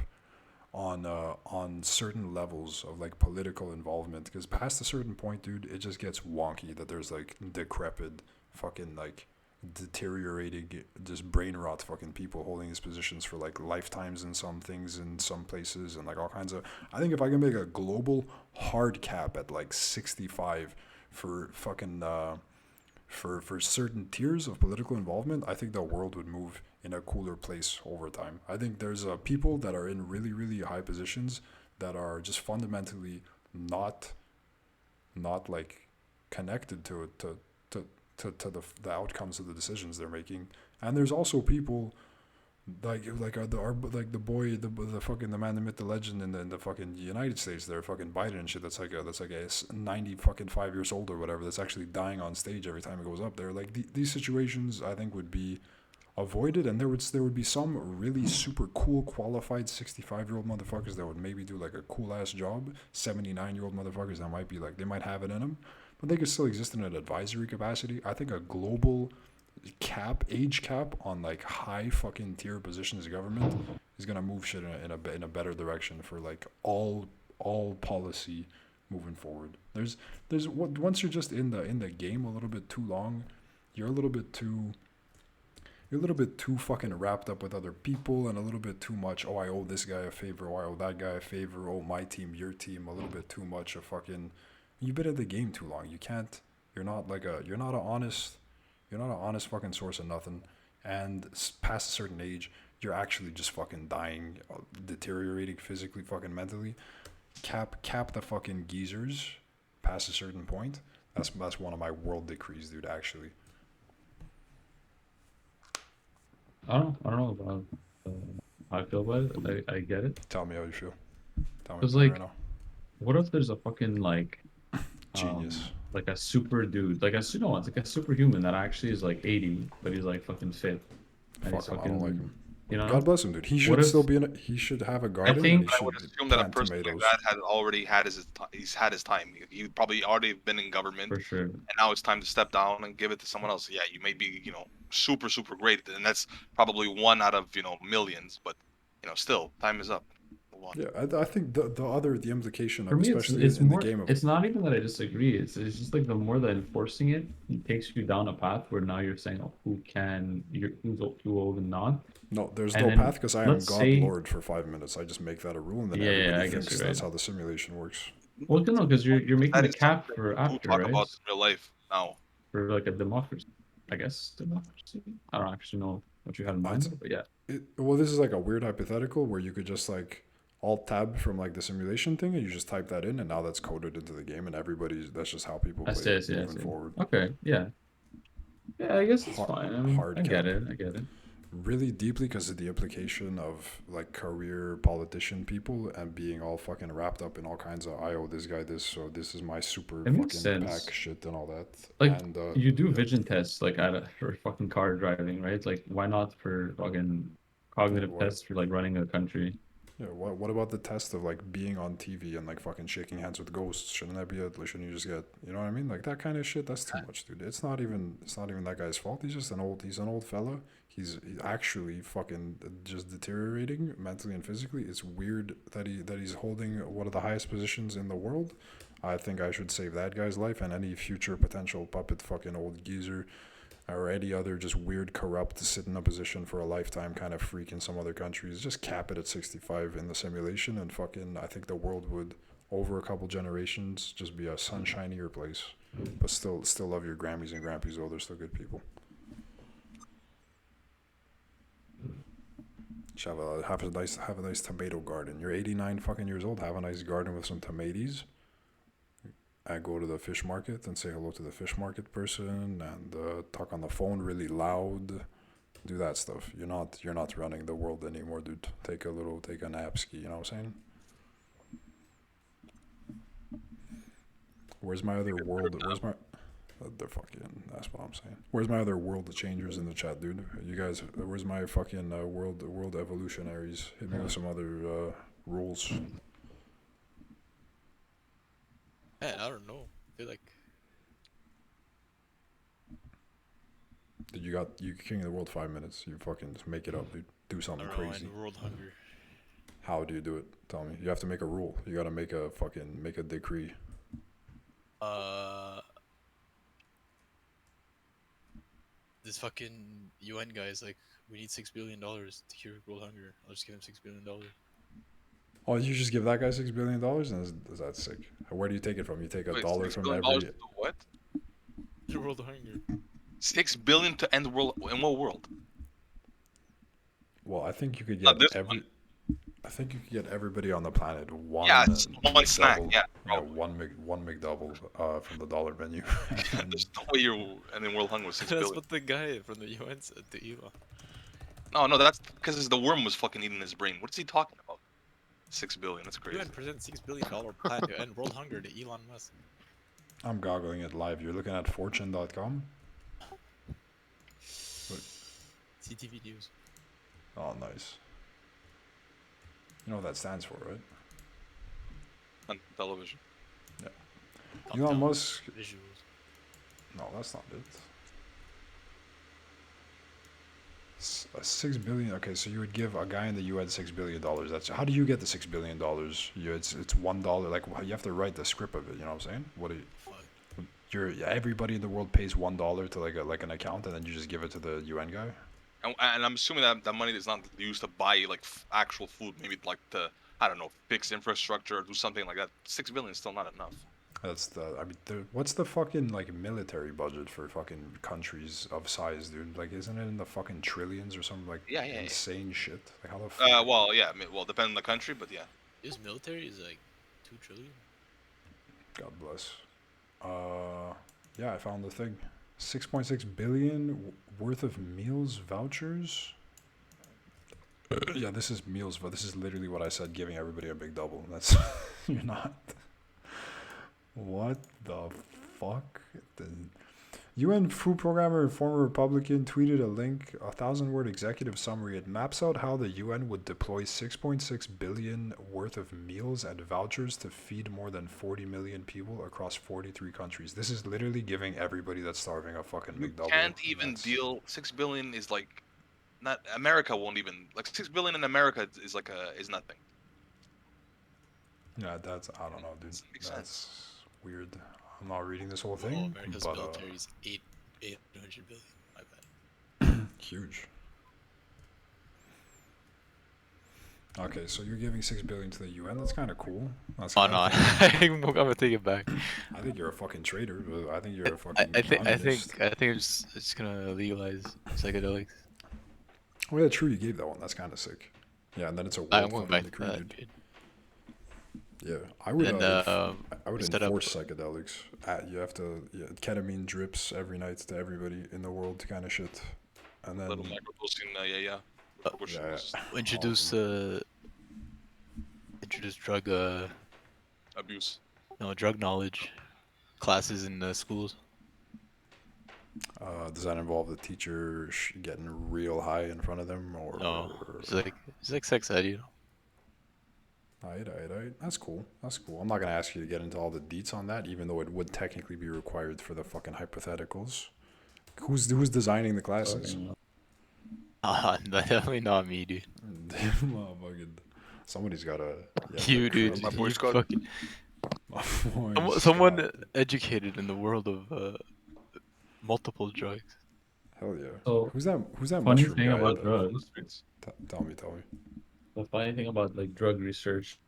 on certain levels of like political involvement, because past a certain point, dude, it just gets wonky that there's like decrepit fucking like deteriorating just brain rot fucking people holding these positions for like lifetimes in some things in some places and like all kinds of. I think if I can make a global hard cap at like 65 for fucking for certain tiers of political involvement, I think the world would move in a cooler place over time. I think there's people that are in really, really high positions that are just fundamentally not like connected to it, to the outcomes of the decisions they're making. And there's also people like the boy, the fucking the man, the myth, the legend in the fucking United States there, fucking Biden and shit. That's like a 90 fucking 5 years old or whatever. That's actually dying on stage every time it goes up there. Like these situations, I think would be avoided, and there would be some really super cool qualified 65-year-old motherfuckers that would maybe do like a cool ass job. 79-year-old motherfuckers that might be like they might have it in them, but they could still exist in an advisory capacity. I think a global age cap on like high fucking tier positions of government is gonna move shit in a better direction for like all policy moving forward. There's once you're just in the game a little bit too long, you're a little bit too fucking wrapped up with other people and a little bit too much. Oh, I owe this guy a favor. Oh, I owe that guy a favor. Oh, my team, your team. A little bit too much of fucking. You've been in the game too long. You can't. You're not an honest you're not an honest fucking source of nothing, and past a certain age, you're actually just fucking dying, deteriorating physically, fucking mentally. Cap the fucking geezers past a certain point. That's one of my world decrees, dude. Actually, I don't know about how I feel about it. I get it. tell me how you feel. Tell me Cause right like, now. what if there's a fucking Genius. like a super dude, like no, it's like a superhuman that actually is like 80, but he's like fucking fit, and he's Fuck him. I don't like fucking, him. you know. God bless him, dude. He What should still if be in. He should have a garden, and think he I would should assume that a plant person like tomatoes. that had already had he's had his time. He probably already been in government, for sure? and now it's time to step down and give it to someone else. Yeah, you may be, super, super great, and that's probably one out of, millions, but, still, time is up. Move on. Yeah, I think the implication For of, me, especially it's in the more. game of, It's not even that I disagree. It's just like the more that enforcing it takes you down a path where now you're saying, oh, who's too old and not. no, there's And no then path because I am let's God say, Lord for 5 minutes. I just make that a rule, and then yeah, everybody I guess thinks you're that's right. how the simulation works. Well, no, because you're making That the is cap something for we do after, talk right? about in real life now. For like a democracy, I guess democracy. I don't actually know what you had in I'd- mind, but yeah. Well, this is like a weird hypothetical where you could just like alt tab from like the simulation thing, and you just type that in, and now that's coded into the game, and that's just how people I play see, I moving see. forward. Okay, yeah. Yeah, I guess it's Hard, fine. I mean, hard I get cap. it. I get it. Really deeply because of the implication of like career politician people and being all fucking wrapped up in all kinds of I owe this guy this, so this is my super It makes fucking sense. pack shit and all that. Like And you do vision tests like for fucking car driving, right? Like why not for fucking cognitive what tests for like running a country? yeah, what about the test of like being on TV and like fucking shaking hands with ghosts? Shouldn't that be shouldn't you just get, you know what I mean? Like that kind of shit, that's too much, dude. It's not even that guy's fault. He's an old fella. He's actually fucking just deteriorating mentally and physically. It's weird that he's holding one of the highest positions in the world. I think I should save that guy's life and any future potential puppet fucking old geezer or any other just weird corrupt sit in a position for a lifetime kind of freak in some other countries. Just cap it at 65 in the simulation, and fucking I think the world would over a couple generations just be a sunshinier place. But still love your Grammys and Grampies though. They're still good people. Just have a nice tomato garden. You're 89 fucking years old. Have a nice garden with some tomatoes. I go to the fish market and say hello to the fish market person and talk on the phone really loud. Do that stuff. You're not running the world anymore, dude. Take a nap ski. You know what I'm saying? Where's my other world? Where's my they're fucking. That's what I'm saying. Where's my other world changers in the chat, dude? You guys, where's my fucking world evolutionaries? Hit me with some other rules. Man, I don't know. I feel like Dude, you king of the world 5 minutes. You fucking just make it up, dude. Do I something don't know. crazy. And world hunger. How do you do it? Tell me. You have to make a rule. You gotta make a decree. This fucking UN guy is like, we need $6 billion to cure world hunger. I'll just give him $6 billion. Oh, you just give that guy $6 billion, and is that sick? Where do you take it from? You take a Wait, dollar $6 from billion every. to do what? The world hunger. 6 billion to end the world. In what world? Well, I think you could Not get this one. I think you could get everybody on the planet one. Yeah, it's one snack. McDouble. Yeah, Yeah, probably. one McDouble from the dollar menu. There's no way you're ending world hunger with 6 That's billion. what the guy from the UN said to Elon. No, that's because the worm was fucking eating his brain. What's he talking about? 6 billion. That's crazy. UN presents $6 billion plan to end world hunger to Elon Musk. I'm goggling it live. You're looking at fortune.com? CTV News. Oh, nice. You know what that stands for, right? On television. Elon Top-down Musk. Visuals. No, that's not it. 6 billion. Okay, so you would give a guy in the UN $6 billion. That's how do you get the $6 billion? It's $1. Like you have to write the script of it. You know what I'm saying? What do you? Fuck. Everybody in the world pays $1 to like an account, and then you just give it to the UN guy. And I'm assuming that money is not used to buy like actual food. Maybe like to, I don't know, fix infrastructure or do something like that. 6 billion is still not enough. That's the. I mean, what's the fucking like military budget for fucking countries of size, dude? Like, isn't it in the fucking trillions or some like Yeah, yeah, yeah. insane shit? Like, how the fuck? Well, yeah, well, depending on the country, but yeah. This military is like 2 trillion. God bless. Yeah, I found the thing. 6.6 billion worth of meals vouchers. Yeah, this is meals, but this is literally what I said, giving everybody a big double. That's you're not. What the fuck? The UN food programmer and former Republican tweeted a link, a 1,000-word executive summary. It maps out how the UN would deploy 6.6 billion worth of meals and vouchers to feed more than 40 million people across 43 countries. This is literally giving everybody that's starving a fucking You big double. can't even deal. 6 billion is like, not America won't even like 6 billion in America is like is nothing. Yeah, that's I don't know, dude. Doesn't make sense. That's weird. I'm not reading this whole Oh, thing, America's but military is 800 billion. My bad. huge. Okay, so you're giving 6 billion to the UN. That's kind of cool. That's Oh kinda no, cool. I'm gonna take it back. I think you're a fucking traitor, but I think you're a fucking I think communist. I'm just gonna legalize psychedelics. Oh yeah, true. You gave that one. That's kind of sick. Yeah, and then it's a I'm world going fucking back to decree, that, dude. dude. Yeah, I would. And I would set up- enforce psychedelics. You have to ketamine drips every night to everybody in the world, kind of shit. And then Little microdosing, yeah. Which yeah, was introduce drug abuse. drug knowledge classes in the schools. does that involve the teacher getting real high in front of them, or? No, it's like sex ed, you know. Aight. That's cool. I'm not gonna ask you to get into all the deets on that, even though it would technically be required for the fucking hypotheticals. Who's designing the classes? Definitely not me, dude. Motherfucking- Somebody's gotta. You, dude. my boy You Scott. fucking... Someone educated in the world of multiple drugs. Hell yeah. So, Who's that funny mushroom thing guy? about drugs. Tell me. The funny thing about like drug research,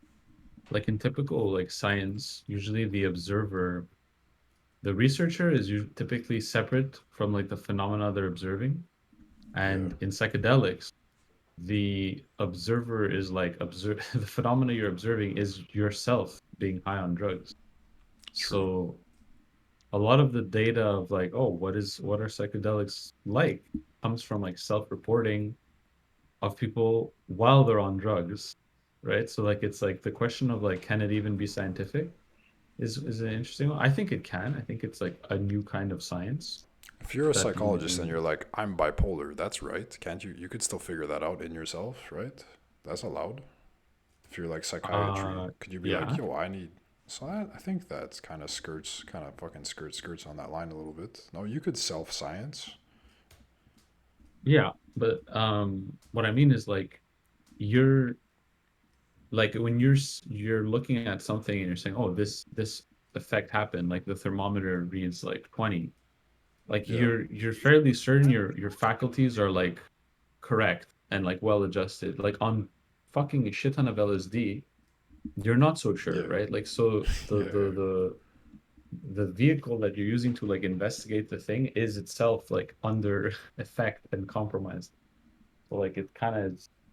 like in typical like science, usually the researcher is typically separate from like the phenomena they're observing, and in psychedelics, the observer is like the phenomena you're observing is yourself being high on drugs. So a lot of the data of like, oh, what are psychedelics like comes from like self-reporting of people while they're on drugs, right? So like it's like the question of like, can it even be scientific is an interesting one. I think it can. I think it's like a new kind of science. If you're a that psychologist and you- you're like, I'm bipolar, that's right. Can't you? You could still figure that out in yourself, right? That's allowed. If you're like psychiatry, could you be like, yeah. yo, I need. So I think that's kind of fucking skirts on that line a little bit. No, you could self-science. Yeah, but what I mean is like you're like when you're looking at something and you're saying, oh, this effect happened, like the thermometer reads like 20. Like Yeah. you're fairly certain your faculties are like correct and like well adjusted. Like on fucking a shit ton of LSD, you're not so sure, Yeah. right? Like so Yeah. the vehicle that you're using to like investigate the thing is itself like under effect and compromised. So like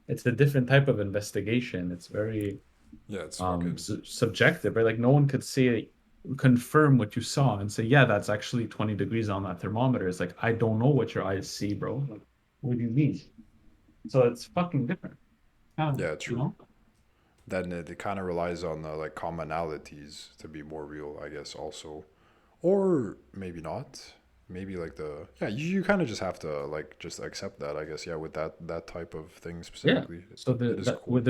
it's a different type of investigation. It's very Yeah, it's fucking. subjective, right? Like no one could confirm what you saw and say, yeah, that's actually 20 degrees on that thermometer. It's like, I don't know what your eyes see, bro. Like, what do you mean? So it's fucking different. Yeah, You true. know? Then it kind of relies on the like commonalities to be more real, I guess. Also, or maybe not. Maybe like you kind of just have to like just accept that, I guess. Yeah, with that type of thing Yeah. specifically. So it is cool.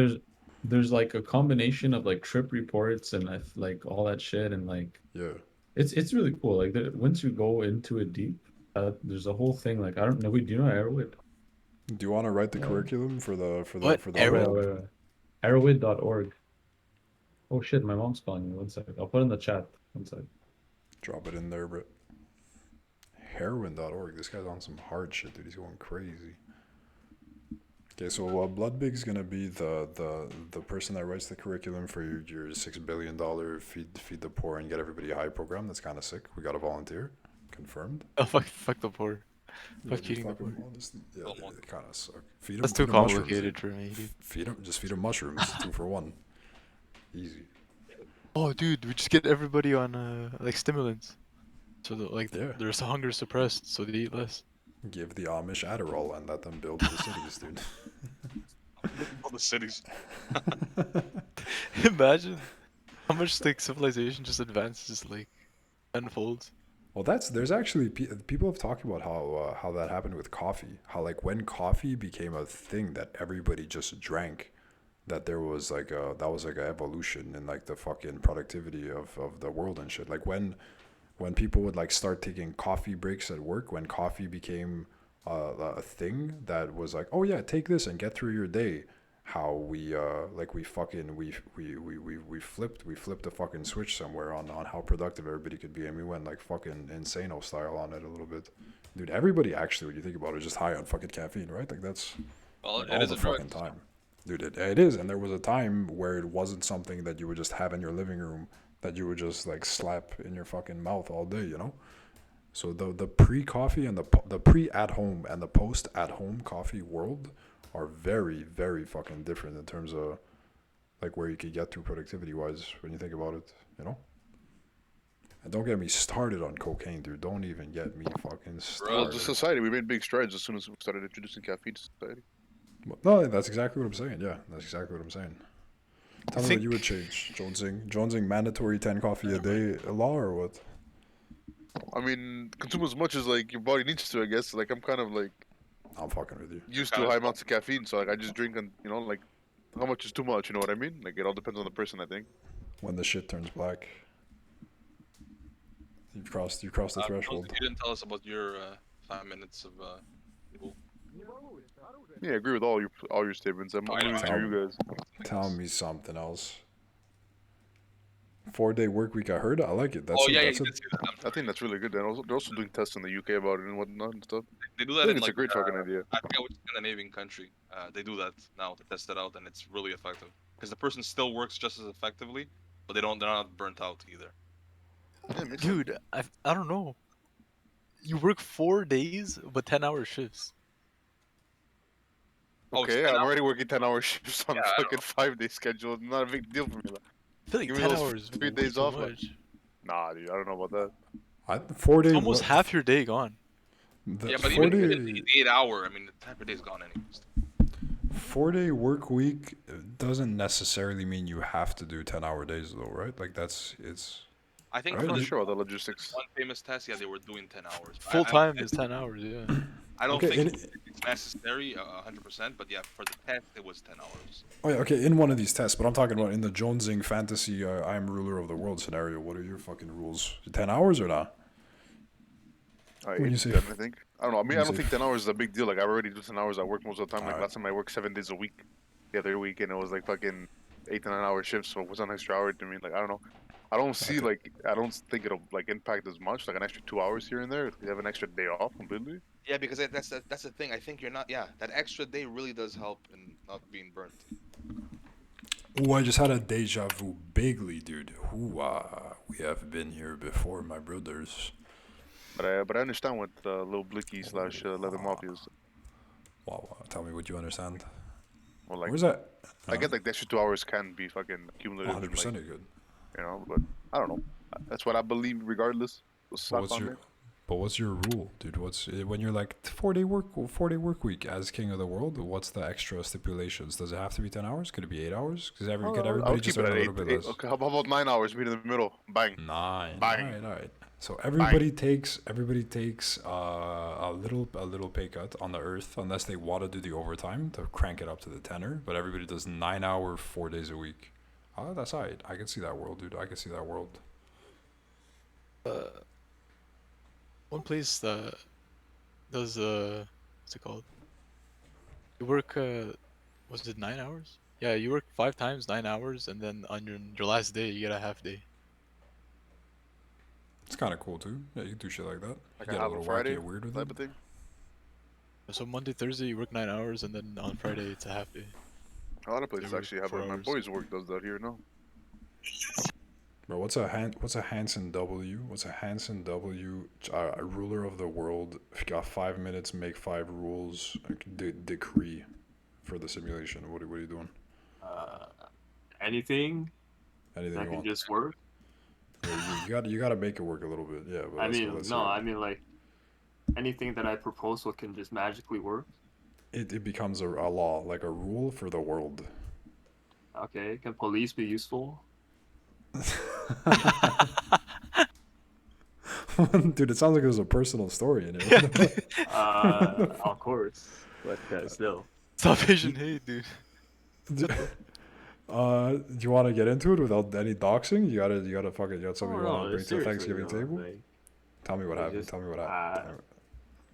there's like a combination of like trip reports and like all that shit and like Yeah. it's really cool. Like once you go into it deep, there's a whole thing. Like I don't know. Do you know Arrowhead? Do you want to write the Yeah. curriculum for the What? Arrow? world? Arrowhead.org. Oh shit, my mom's calling me. One second. I'll put it in the chat. One second. Drop it in there, bro. Heroin.org. This guy's on some hard shit, dude. He's going crazy. Okay, so Bloodbig's gonna be the person that writes the curriculum for your $6 billion feed the poor and get everybody high program. That's kind of sick. We got a volunteer, confirmed. Oh fuck the poor. Yeah, Fuck dude, feeding the fuck 'em, poor. honestly. Yeah, Come on. they kind of suck. Feed That's them, too feed them mushrooms, complicated dude. for me, dude. Just feed them mushrooms. 2 for 1. Easy. Oh, dude, we just get everybody on like stimulants, so that like Yeah. there's hunger suppressed, so they eat less. Give the Amish Adderall and let them build the cities, dude. All the cities. Imagine how much like civilization just advances like tenfold. Well, there's actually people have talked about how that happened with coffee. How like when coffee became a thing that everybody just drank, that there was like that was like an evolution in like the fucking productivity of the world and shit. Like when people would like start taking coffee breaks at work, when coffee became a thing that was like, oh yeah, take this and get through your day. How we like we fucking we flipped a fucking switch somewhere on how productive everybody could be, and we went like fucking insano style on it a little bit. Dude, everybody actually, when you think about it, is just high on fucking caffeine, right? Like that's Well, it all is the a drug. fucking time. Dude, it is, and there was a time where it wasn't something that you would just have in your living room that you would just like slap in your fucking mouth all day, you know? So the pre-coffee and the pre-at-home and the post-at-home coffee world are very, very fucking different in terms of like where you could get to productivity-wise when you think about it, you know? And don't get me started on cocaine, dude. Don't even get me fucking Well, started. the society, we made big strides as soon as we started introducing caffeine to society. No, that's exactly what I'm saying. Yeah, that's exactly what I'm saying. Tell me what think- you would change, Jonesing mandatory 10 coffee a day law or what? I mean, consume as much as like your body needs to. I guess. Like I'm kind of like I'm fucking with you. used to high amounts of caffeine, so like I just drink and you know like how much is too much. You know what I mean? Like it all depends on the person. I think. When the shit turns black, you've crossed the threshold. You didn't tell us about your 5 minutes of people. Yeah, I agree with all your statements. I'm I know, moving I through you guys. Tell me something else. 4-day work week. I heard. I like it. That's Oh yeah, that's you it. did say that. I'm I sorry. think that's really good. And also, they're also doing tests in the UK about it and whatnot and stuff. They do I that think in it's like a great fucking idea. I forget which Scandinavian country. They do that now to test it out, and it's really effective because the person still works just as effectively, but they're not burnt out either. Yeah, makes sense. Dude, I don't know. You work 4 days, but 10-hour shifts. Oh, it's Okay, 10 I'm hours? already working 10-hour shifts on Yeah, a I don't fucking 5-day schedule. Not a big deal for me. Like, I feel like Give me 10 those hours is 3 way days too off. Like, much. nah, dude, I don't know about that. It's 4-day. almost half your day gone. Yeah, but four even day, the 8 hour, I mean, the half your day's gone anyways. 4-day work week doesn't necessarily mean you have to do 10-hour days though, right? Like it's. I think Right, I'm for not the sure about the logistics. one famous test, yeah, they were doing 10 hours. Full time is 10 hours, yeah. I don't Okay, think it's necessary 100%, but yeah, for the test, it was 10 hours. Oh yeah, okay, in one of these tests, but I'm talking about in the Jonesing fantasy I'm ruler of the world scenario. What are your fucking rules? 10 hours or not? When you 8 say to 10, I think. I don't know. I mean, when I you don't say think 10 hours is a big deal. Like, I already do 10 hours. I work most of the time. Like, Alright. last time I worked 7 days a week. The other weekend, it was like fucking 8 to 9 hour shifts. So it was an extra hour to me. Like, I don't know. I don't see, Okay. like, I don't think it'll, like, impact as much. Like, an extra 2 hours here and there. If you have an extra day off completely. Yeah, because that's the thing. I think you're not. Yeah, that extra day really does help in not being burnt. Ooh, I just had a deja vu bigly, dude. Ooh, we have been here before, my brothers. But I understand what Lil Blicky / Leather Mafia is. Wow, tell me what you understand. Well, like, Where's that? I get, like, the extra 2 hours can be fucking accumulative. and, 100% like, it good. you know, but I don't know. That's what I believe regardless. So But slap what's on your there. but what's your rule, dude? What's when you're like 4-day work week as king of the world? What's the extra stipulations? Does it have to be 10 hours? Could it be 8 hours? Because Oh, could I everybody would just keep it earn at a eight, little bit less? Okay, how about 9 hours? Meet in the middle. Bang. 9. Bang. All right. So everybody takes a little pay cut on the earth unless they want to do the overtime to crank it up to the tenor. But everybody does 9 hour 4 days a week. Oh, that's alright. I can see that world, dude. I can see that world. One place that does what's it called? You work was it 9 hours? Yeah, you work 5 times 9 hours, and then on your last day you get a half day. It's kind of cool too. Yeah, you can do shit like that. Like You I get a have little a wacky Friday and weird with type it. of thing. So Monday, Thursday you work 9 hours, and then on Friday it's a half day. A lot of places They work actually have 4 it. My hours. boys' work does that here, no? Bro, what's a Hanson W? What's a Hanson W? A ruler of the world. Got 5 minutes. Make 5 rules. Decree for the simulation. What are you doing? Anything Anything that you can want. just work. Yeah, you gotta make it work a little bit. Yeah, but I let's mean, let's no, hear I it. mean like anything that I propose can just magically work. It becomes a law, like a rule for the world. Okay, can police be useful? Dude, it sounds like there's a personal story in it. Of course, but still. Stop Asian hate, dude. Do you want to get into it without any doxing? You gotta fucking, you got something Oh you want no, to bring to the seriously, Thanksgiving table? like, Tell me what like happened. just, Tell me what happened.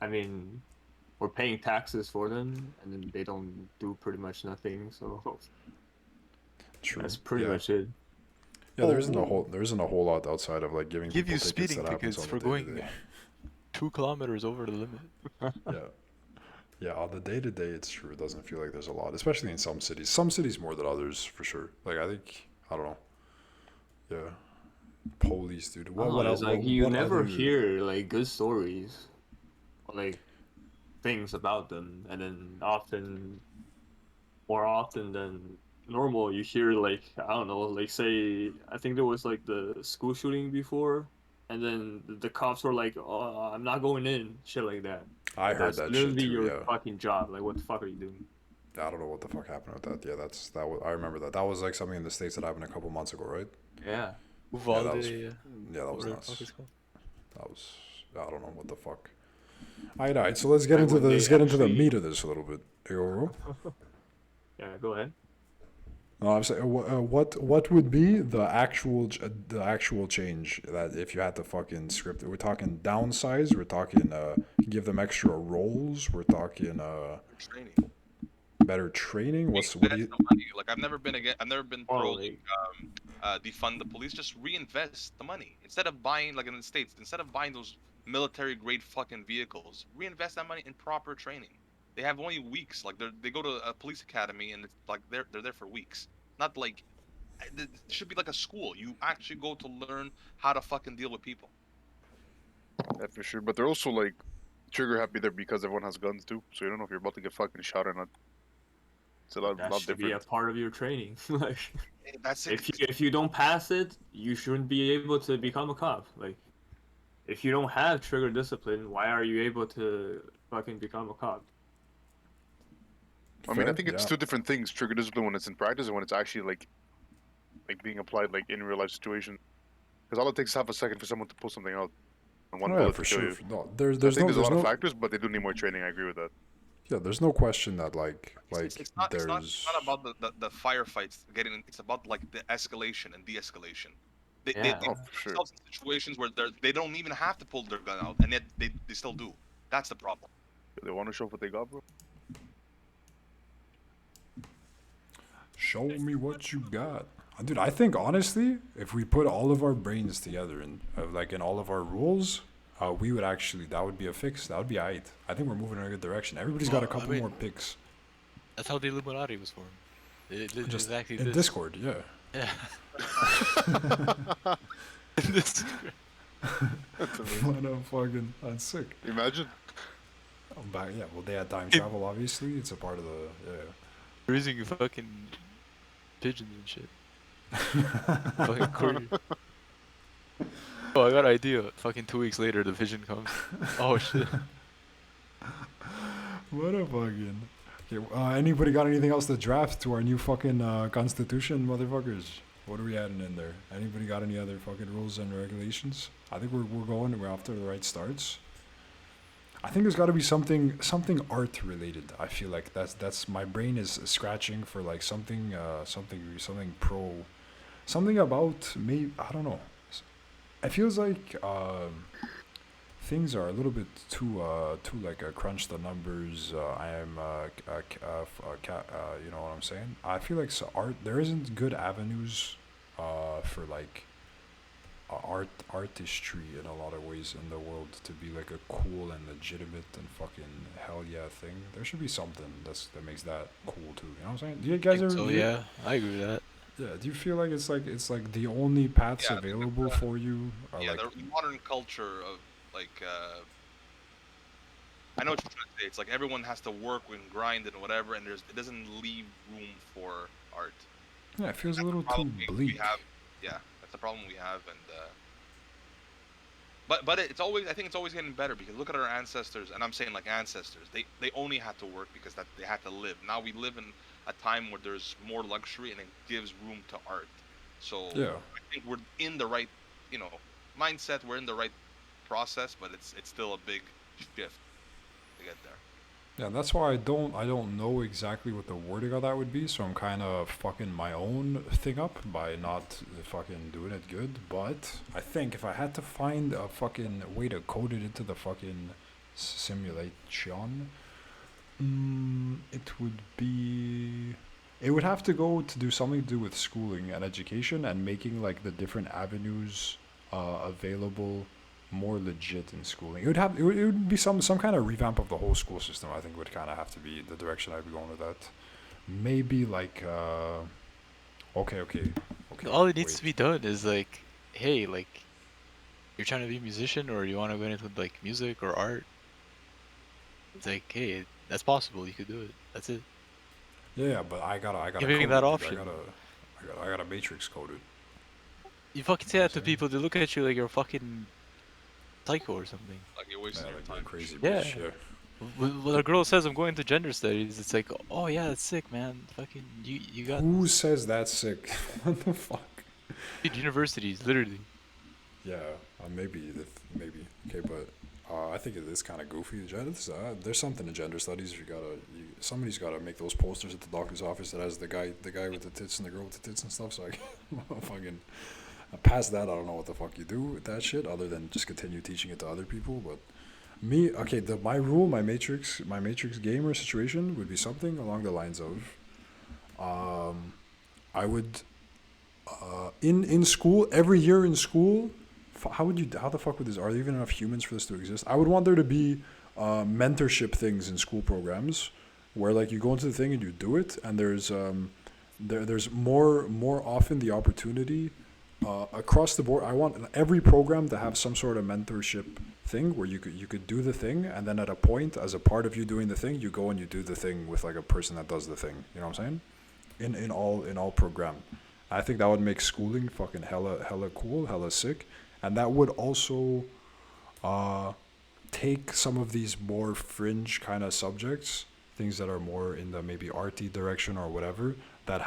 I mean, we're paying taxes for them, and then they don't do pretty much nothing. So True. that's pretty Yeah. much it. Yeah, there isn't a whole lot outside of like giving Give people you tickets speeding that happens tickets on for the day to going day. 2 kilometers over the limit. Yeah. Yeah, on the day to day, it's true. It doesn't feel like there's a lot, especially in some cities. Some cities more than others, for sure. Like I think, I don't know. Yeah, police, dude. I What don't what know, it's else? like you What never other? hear like good stories or like things about them, and then more often than normal, you hear like I don't know, like say I think there was like the school shooting before, and then the cops were like, "Oh, I'm not going in," shit like that. I Like heard that's that shit literally too. your Yeah, fucking job. Like, what the fuck are you doing? I don't know what the fuck happened with that. Yeah, that was. I remember that. That was like something in the states that happened a couple months ago, right? Yeah. Yeah, that was. Uvalde, Yeah, that was whatever the fuck nuts. it's called. That was. I don't know what the fuck. Alright, so let's get Like into when the they let's get into the actually- meat of this a little bit. Yo. Yeah, go ahead. No, I'm saying, what would be the actual change that if you had to fucking script it? We're talking downsize. We're talking give them extra roles. We're talking Training. better training. What do Reinvest you? the money. Like I've never been Oh, pro like, defund the police. Just reinvest the money instead of buying like in the states. Instead of buying those military grade fucking vehicles, reinvest that money in proper training. They have only weeks. Like they go to a police academy and it's like they're there for weeks. Not like it should be like a school. You actually go to learn how to fucking deal with people. Yeah, for sure. But they're also like trigger happy there because everyone has guns too. So you don't know if you're about to get fucking shot or not. It's a lot that should be a different. part of your training. Like, That's it. if you don't pass it, you shouldn't be able to become a cop. Like, if you don't have trigger discipline, why are you able to fucking become a cop? I mean, I Fair? think it's Yeah. two different things: trigger discipline when it's in practice and when it's actually like being applied like in real life situations. Because all it takes is half a second for someone to pull something out and one Oh yeah, bullet for to kill sure. you. No, So I think there's a lot of factors, but they do need more training. I agree with that. yeah, there's no question that like It's not there's about the firefights getting. It's about like the escalation and de-escalation. They Yeah. Oh, put for sure. themselves in situations where they don't even have to pull their gun out, and yet they still do. That's the problem. They want to show off what they got, bro. show me what you got. Dude, I think honestly, if we put all of our brains together and like in all of our rules, we would actually that would be a fix. That would be aight. I think we're moving in a good direction. Everybody's got a Well, I couple mean- more picks. That's how the Illuminati was formed. It did Just exactly in this. Discord, yeah. Yeah. This- That's amazing. What a fucking that's sick. Imagine. Back, yeah, well they had time travel obviously. It's a part of the raising fucking pigeons and shit. Fucking courier. Oh, I got an idea. Fucking 2 weeks later, the vision comes. Oh shit. What a fucking. Okay, anybody got anything else to draft to our new fucking constitution, motherfuckers? What are we adding in there? Anybody got any other fucking rules and regulations? I think we're off to the right starts. I think there's got to be something art related. I feel like that's my brain is scratching for like something pro, something about maybe I don't know. It feels like things are a little bit too like crunch the numbers. I am you know what I'm saying? I feel like art there isn't good avenues for like artistry in a lot of ways in the world to be like a cool and legitimate and fucking hell yeah thing. There should be something that makes that cool too. You know what I'm saying? Do you guys think ever? so, yeah. I agree with that. Yeah. Do you feel like it's like the only paths Yeah, I think available for you are yeah, like the modern culture of like I know what you're trying to say. It's like everyone has to work and grind and whatever, and it doesn't leave room for art. yeah, it And feels a that's the little problem too we bleak. have. Yeah, that's the problem we have, and but it's always I think it's always getting better because look at our ancestors, and I'm saying like ancestors. They only had to work because that they had to live. Now we live in a time where there's more luxury and it gives room to art. So Yeah. I think we're in the right, you know, mindset. We're in the right process, but it's still a big shift to get there. Yeah, that's why I don't know exactly what the wording of that would be, so I'm kind of fucking my own thing up by not fucking doing it good. But I think if I had to find a fucking way to code it into the fucking simulation, it would be. It would have to go to do something to do with schooling and education and making like the different avenues available more legit in schooling. It would be some kind of revamp of the whole school system. I think would kind of have to be the direction I'd be going with that. Maybe like okay. All it needs Wait. to be done is like, hey, like, you're trying to be a musician or you want to go into like music or art. It's like, hey, that's possible. You could do it. That's it. Yeah, but I gotta Giving code that it, dude. option. I gotta matrix code it. You fucking say You know that what I'm to saying? people, they look at you like you're a fucking psycho or something. Like you're Yeah, wasting your like time. a crazy Yeah. bitch. Yeah. When a girl says I'm going to gender studies, it's like, oh yeah, that's sick, man. Fucking you got Who says that's sick? What the fuck? dude, universities, literally. Yeah, maybe. Okay, but I think it is kind of goofy. There's something in gender studies. Somebody's gotta make those posters at the doctor's office that has the guy with the tits and the girl with the tits and stuff. So I can fucking past that. I don't know what the fuck you do with that shit other than just continue teaching it to other people. But me, okay, my matrix gamer situation would be something along the lines of, I would in school every year in school. How the fuck would this? Are there even enough humans for this to exist? I would want there to be mentorship things in school programs where like you go into the thing and you do it, and there's more often the opportunity across the board. I want every program to have some sort of mentorship thing where you could do the thing, and then at a point, as a part of you doing the thing, you go and you do the thing with like a person that does the thing. You know what I'm saying? In all program. I think that would make schooling fucking hella cool, hella sick, and that would also uh, take some of these more fringe kind of subjects, things that are more in the maybe arty direction or whatever, that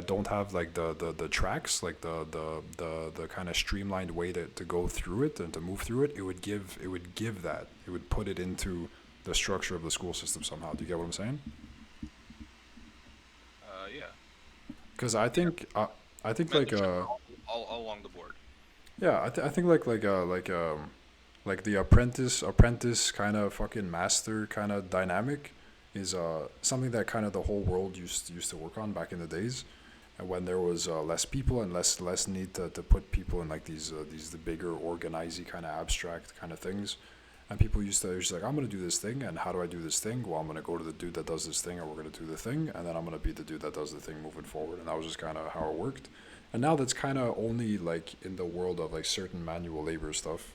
don't have like the tracks, like the kind of streamlined way to go through it and to move through it. It would give that. It would put it into the structure of the school system somehow. Do you get what I'm saying? Yeah. Because I think like Mentorship all along the board. yeah, I think like the apprentice kind of fucking master kind of dynamic is something that kind of the whole world used to work on back in the days, and when there was less people and less need to put people in like these the bigger organizy kind of abstract kind of things, and people used to just like, I'm gonna do this thing, and how do I do this thing? Well, I'm gonna go to the dude that does this thing, and we're gonna do the thing, and then I'm gonna be the dude that does the thing moving forward, and that was just kind of how it worked. And now that's kind of only like in the world of like certain manual labor stuff,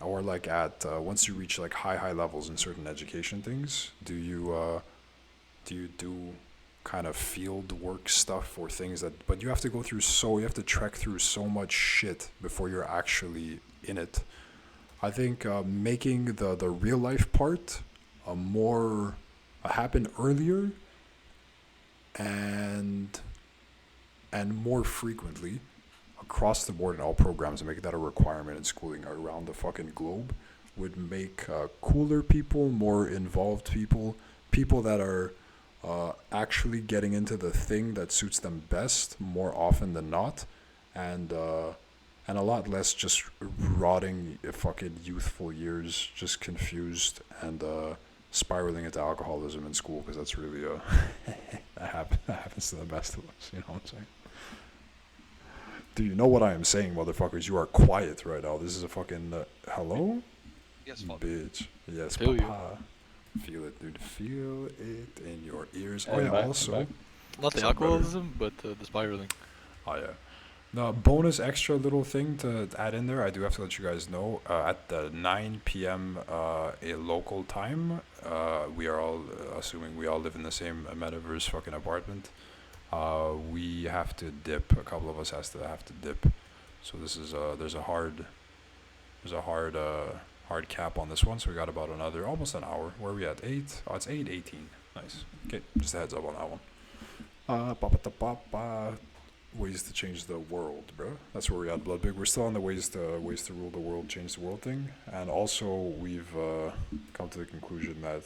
or like at once you reach like high levels in certain education things, do you do kind of field work stuff or things that, but you have to trek through so much shit before you're actually in it. I think making the real life part more happen earlier and more frequently across the board in all programs, and make that a requirement in schooling around the fucking globe would make cooler people, more involved people, people that are actually getting into the thing that suits them best more often than not, and a lot less just rotting fucking youthful years, just confused and spiraling into alcoholism in school, because that's really that happens to the best of us. You know what I'm saying? Do you know what I am saying, motherfuckers? You are quiet right now. This is a fucking hello, Yes, father. bitch. Yes, Feel you. papa. Feel it, dude. Feel it in your ears. Yeah, Oh yeah. back, Also, back. Not the sound better. alcoholism, but the spiraling. Oh yeah. The bonus extra little thing to add in there, I do have to let you guys know, at the 9 p.m. A local time, we are all, assuming we all live in the same metaverse fucking apartment, we have to dip. A couple of us have to dip. So this is, there's a hard cap on this one, so we got about almost an hour. Where are we at? 8? Oh, it's 8:18. Nice. Okay, just a heads up on that one. Ways to change the world, bro. That's where we're at, Bloodbig. We're still on the ways to rule the world, change the world thing, and also we've come to the conclusion that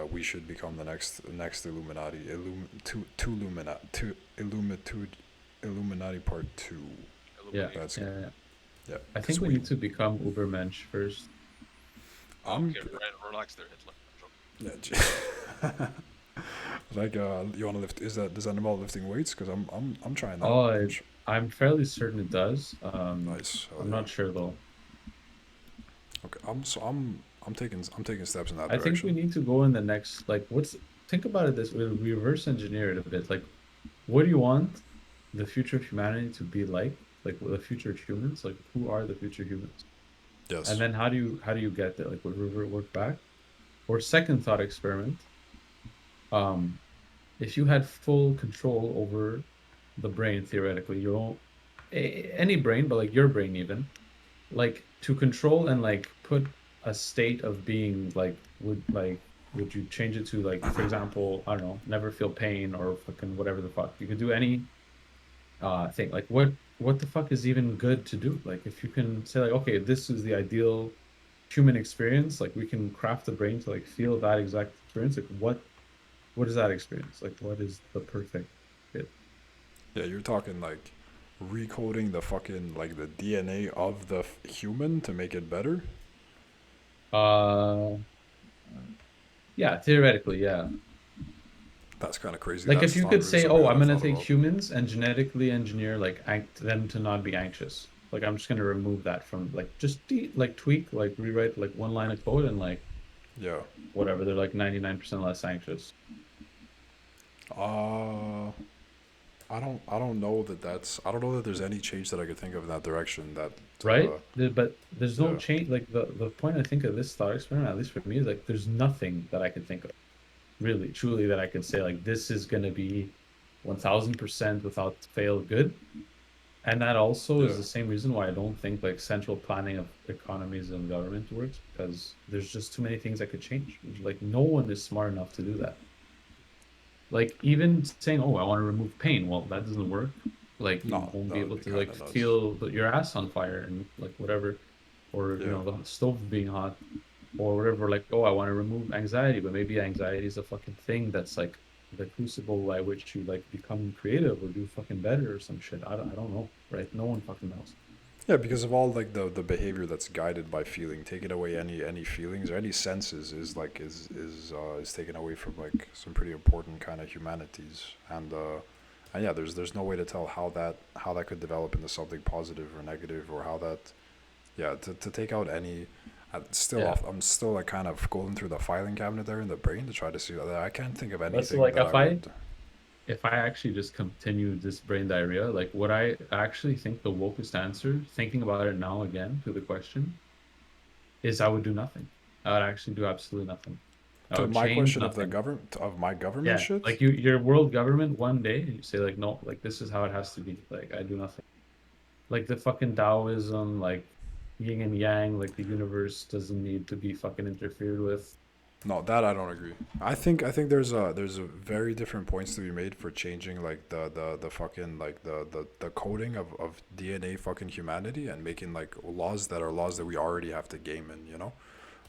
we should become the next Illuminati, Illuminati Part 2. Yeah, That's yeah, good. yeah. Yeah. I think we need to become Ubermensch first. Okay, relax there, Hitler. I'm joking. Yeah. Like, you want to lift? Does that involve lifting weights? Because I'm trying that. Oh, I'm fairly certain it does. Nice. I'm not sure though. Okay, I'm taking steps in that I direction. think we need to go in the next, like, think about it this way, reverse engineer it a bit. Like, what do you want the future of humanity to be like? Like, the future of humans? Like, who are the future humans? Yes. And then how do you get there? Like, would revert work back? Or second thought experiment. If you had full control over the brain, theoretically, your own any brain, but like your brain even, like to control and like put a state of being, like would you change it to, like, for example, I don't know, never feel pain or fucking whatever the fuck. You could do any thing. Like what the fuck is even good to do? Like if you can say like, okay, this is the ideal human experience, like we can craft the brain to like feel that exact experience. Like what is that experience? Like what is the perfect fit? Yeah, you're talking like recoding the fucking like the DNA of the human to make it better. Yeah, theoretically, yeah. That's kind of crazy. Like That's if you not could really say, something "Oh, that I'm I gonna thought take about. humans and genetically engineer like them to not be anxious." Like I'm just gonna remove that from, like, just like tweak, like rewrite like one line of code and like Yeah. whatever, they're like 99% less anxious. I don't know that I don't know that there's any change that I could think of in that direction. That Right? But there's no yeah. change. Like the point I think of this thought experiment, at least for me, is like there's nothing that I could think of, really, truly, that I could say like this is gonna be 1000% without fail good. And that also is Yeah. the same reason why I don't think like central planning of economies and government works, because there's just too many things that could change. Like no one is smart enough to do that. Like even saying, "Oh, I want to remove pain," well, that doesn't work. Like you No, won't that be would able be to kind like of nuts. feel your ass on fire and like whatever, or Yeah. the stove being hot, or whatever. Like, oh, I want to remove anxiety, but maybe anxiety is a fucking thing that's like the crucible by which you like become creative or do fucking better or some shit. I don't know, right? No one fucking knows. Yeah, because of all like the behavior that's guided by feeling, taking away any feelings or any senses is taken away from like some pretty important kind of humanities, and yeah, there's no way to tell how that could develop into something positive or negative, or how that, yeah, to take out any. I'm still like kind of going through the filing cabinet there in the brain to try to see that. I can't think of anything That's like that I would. if I actually just continue this brain diarrhea, like what I actually think the wokest answer, thinking about it now again to the question, is I would do nothing. I would actually do absolutely nothing. I To would my change question of the nothing. government of my government Yeah, shit. like your world government one day, and you say like, no, like this is how it has to be. Like I do nothing. Like the fucking Taoism, like yin and yang, like the universe doesn't need to be fucking interfered with. No, that I don't agree. I think there's a very different points to be made for changing like the fucking like the coding of DNA fucking humanity, and making like laws that we already have to game in, you know?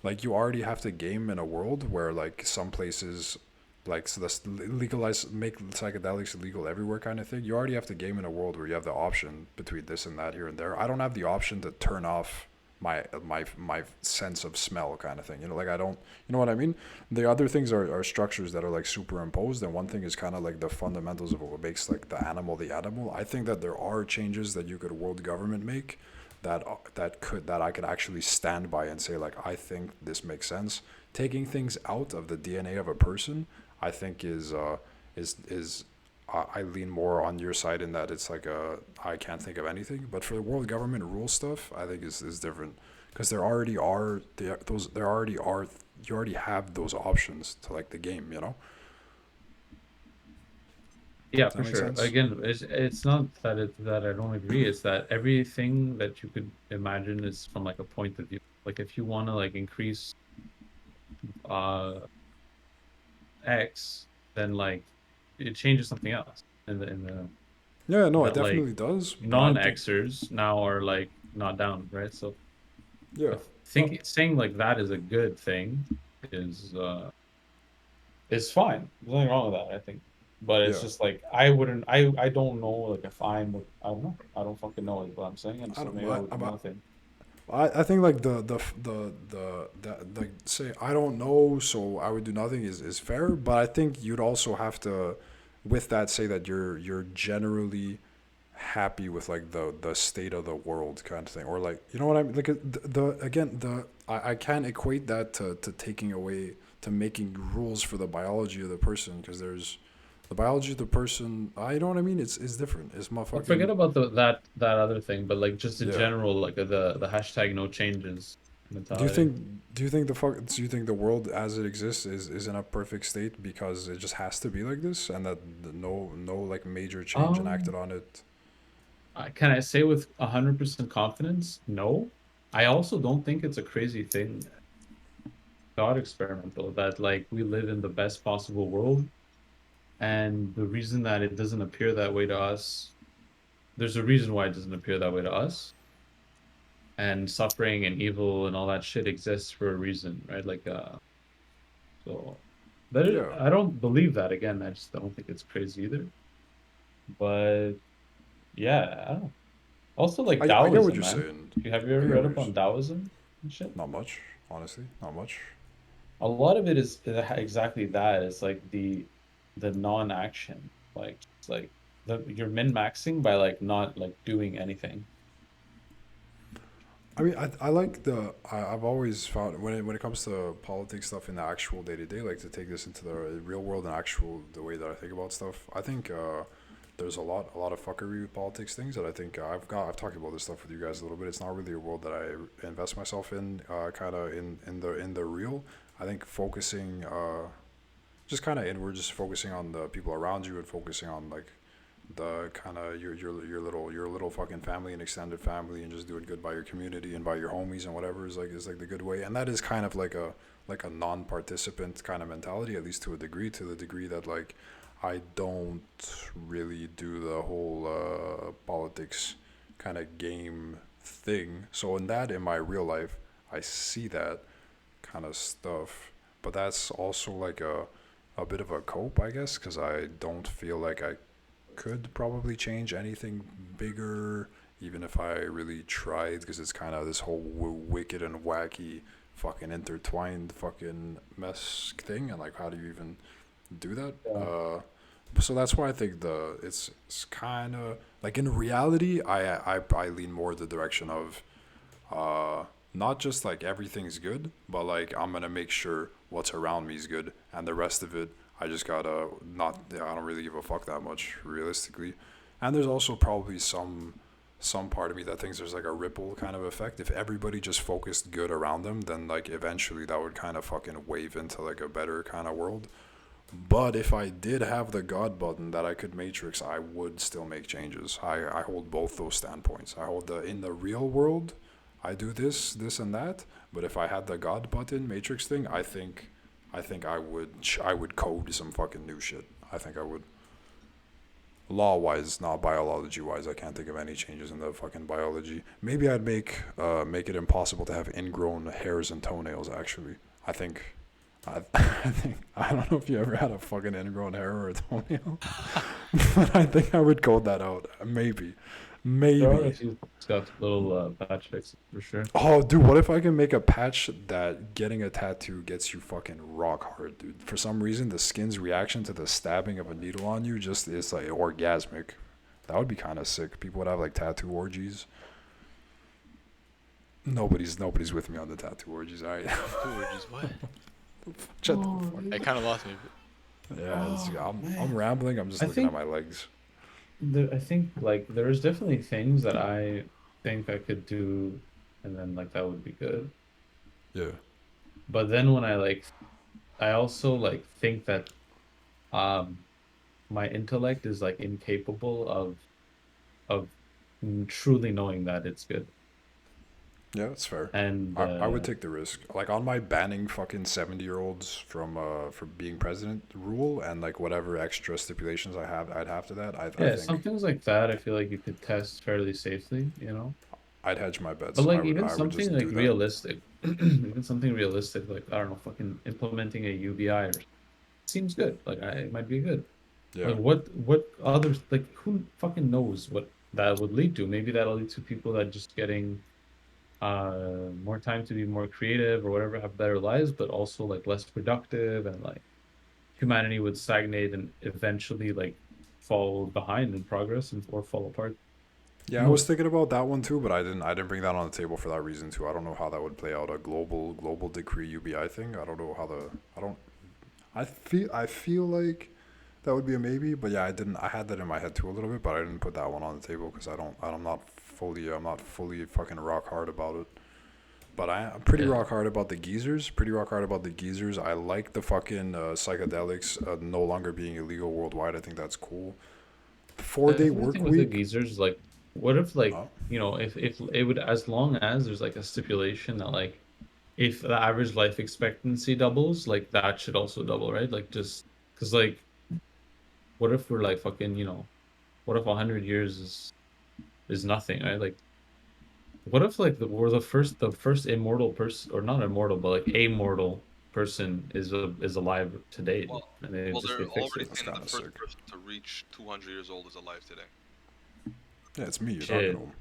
Like you already have to game in a world where like some places, like, so that's legalize, make psychedelics illegal everywhere kind of thing. You already have to game in a world where you have the option between this and that here and there. I don't have the option to turn off my sense of smell kind of thing. You know, like I don't, you know what I mean? The other things are structures that are like superimposed, and one thing is kind of like the fundamentals of what makes like the animal the animal. I think that there are changes that you could world government make that I could actually stand by and say like I think this makes sense. Taking things out of the DNA of a person, I think is I lean more on your side in that it's like I can't think of anything. But for the world government rule stuff, I think is different because there already are there already are you already have those options to like the game. You know, Yeah, does that for make sure. sense? Again, it's not that I don't agree. It's that everything that you could imagine is from like a point of view. Like if you want to like increase uh X, then like it changes something else in the Yeah, no, it that like definitely does. But I think non-Xers now are like not down, right? So yeah, I think saying like that is a good thing is is fine. There's nothing wrong with that, I think. But it's yeah. just like I don't know like if I don't know. I don't fucking know is what I'm saying. And I so don't. maybe I would do nothing. I think like the like say I don't know, so I would do nothing is fair, but I think you'd also have to, with that, say that you're generally happy with like the state of the world kind of thing, or like you know what I mean. Like the again the I can't equate that to taking away to making rules for the biology of the person because there's the biology of the person. I know what I mean. It's different. It's Well, forget motherfucking about that other thing, but like just in yeah. general, like the hashtag no changes Do you mentality. think do you think the world as it exists is in a perfect state because it just has to be like this and that no like major change enacted Um, on it? can I say with 100% confidence? No. I also don't think it's a crazy thing, thought experiment though, that like we live in the best possible world, and the reason that it doesn't appear that way to us, there's a reason why it doesn't appear that way to us, and suffering and evil and all that shit exists for a reason, right? Like so there, Yeah. I don't believe that again. I just don't think it's crazy either. But yeah, I don't know. Also like I get what Taoism, you're man. saying. Have you I ever get read what up you're on saying. Taoism and shit? Not much, honestly. Not much. A lot of it is exactly that. It's like the non-action, like it's like you're min-maxing by like not like doing anything. I mean, I like I've always found when it comes to politics stuff in the actual day to day, like to take this into the real world and actual the way that I think about stuff. I think there's a lot of fuckery with politics things that I think I've talked about this stuff with you guys a little bit. It's not really a world that I invest myself in, kind of in the real. I think focusing just kind of inward, just focusing on the people around you and focusing on like the kind of your little fucking family and extended family and just doing good by your community and by your homies and whatever is like the good way, and that is kind of like a non-participant kind of mentality, at least to a degree, to the degree that like I don't really do the whole politics kind of game thing. So in my real life I see that kind of stuff, but that's also like a bit of a cope, I guess, because I don't feel like I could probably change anything bigger, even if I really tried, because it's kind of this whole wicked and wacky, fucking intertwined fucking mess thing, and like, how do you even do that? Yeah. So that's why I think it's kind of like in reality, I lean more the direction of not just like everything's good, but like I'm gonna make sure what's around me is good, and the rest of it, I just gotta not. I don't really give a fuck that much, realistically. And there's also probably some part of me that thinks there's like a ripple kind of effect. If everybody just focused good around them, then like eventually that would kind of fucking wave into like a better kind of world. But if I did have the God button that I could matrix, I would still make changes. I hold both those standpoints. I hold the in the real world, I do this and that. But if I had the God button matrix thing, I think I would code some fucking new shit. I think I would. Law wise, not biology wise, I can't think of any changes in the fucking biology. Maybe I'd make it impossible to have ingrown hairs and toenails. Actually, I think I think I don't know if you ever had a fucking ingrown hair or a toenail, but I think I would code that out. Maybe, There are a Maybe. few that's got little patch fixes for sure. Oh, dude, what if I can make a patch that getting a tattoo gets you fucking rock hard, dude? For some reason, the skin's reaction to the stabbing of a needle on you just is like orgasmic. That would be kind of sick. People would have like tattoo orgies. Nobody's with me on the tattoo orgies. All right. Tattoo orgies, what? Shut the fuck. It kind of lost me. Yeah, I'm man. rambling. I'm just I looking at think- my legs. I think like there's definitely things that I think I could do, and then like that would be good. Yeah. But then when I also like think that um my intellect is like incapable of truly knowing that it's good. Yeah, that's fair. And I would take the risk. Like on my banning fucking 70-year-olds from being president rule and like whatever extra stipulations I'd have to that. I yeah, think some things like that I feel like you could test fairly safely, you know. I'd hedge my bets. But like I even would something just like do that. realistic, even something realistic like I don't know, fucking implementing a UBI or seems good. Like it might be good. Yeah. Like what others like who fucking knows what that would lead to? Maybe that'll lead to people that just getting more time to be more creative or whatever, have better lives, but also like less productive, and like humanity would stagnate and eventually like fall behind in progress and or fall apart. Yeah, I was thinking about that one too, but I didn't bring that on the table for that reason too. I don't know how that would play out, a global decree UBI thing. I don't know how I feel like that would be a maybe, but yeah, I had that in my head too a little bit, but I didn't put that one on the table because I'm not fully fucking rock hard about it. But I'm pretty rock hard about the geezers. I like the fucking psychedelics no longer being illegal worldwide. I think that's cool. 4-day The work thing with the week. geezers, like, what if like Oh. you know if it would, as long as there's like a stipulation that like if the average life expectancy doubles, like that should also double, right? Like just because like what if we're like fucking, you know, what if 100 years is nothing, right? Like what if like we're the first immortal person, or not immortal but like amortal person is alive today, Well, and they well, just they're they fix already it. That's saying that the kinda first sick. person to reach 200 years old is alive today. Yeah, it's me. You're Shit. talking to him.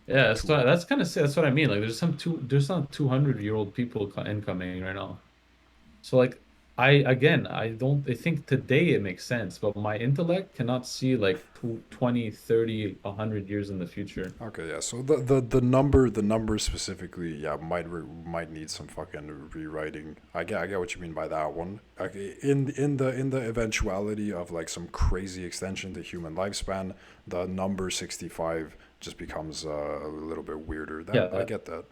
Yeah, True. that's kind of that's what I mean. Like there's some 200-year-old people incoming right now. So like I think today it makes sense, but my intellect cannot see like 20, 30, 100 years in the future. Okay, yeah. So the number specifically, yeah, might need some fucking rewriting. I get what you mean by that one. Okay, in the eventuality of like some crazy extension to human lifespan, the number 65 just becomes a little bit weirder. I get that.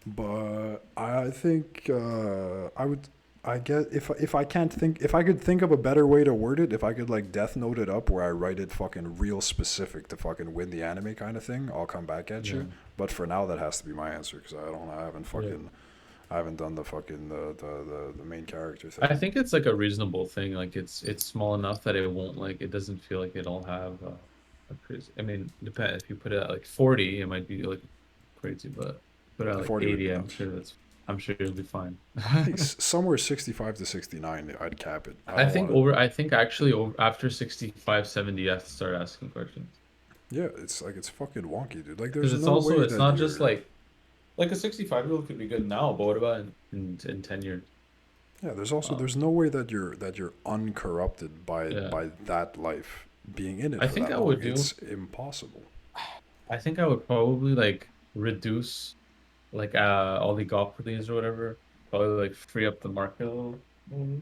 But I think I would. I get if I can't think if I could think of a better way to word it, if I could like Death Note it up where I write it fucking real specific to fucking win the anime kind of thing, I'll come back at you. But for now, that has to be my answer because I haven't done the fucking the main character thing. I think it's like a reasonable thing. Like it's small enough that it won't like it doesn't feel like it'll have a crazy. I mean, depend if you put it at like 40, it might be like crazy, but put it at like 40 would be 80, nuts. I'm sure it'll be fine. I think somewhere 65 to 69, I'd cap it. I think actually over after 65, 70, you have to start asking questions. Yeah, it's like it's fucking wonky, dude. Like Because there's it's no also way it's that not just you're- like a 65-year-old could be good now, but what about in 10 years? Yeah, there's no way that you're uncorrupted by that life being in it. I for think that I would long. do. It's impossible. I think I would probably like reduce like oligopolies or whatever. Probably like free up the market a little. Maybe.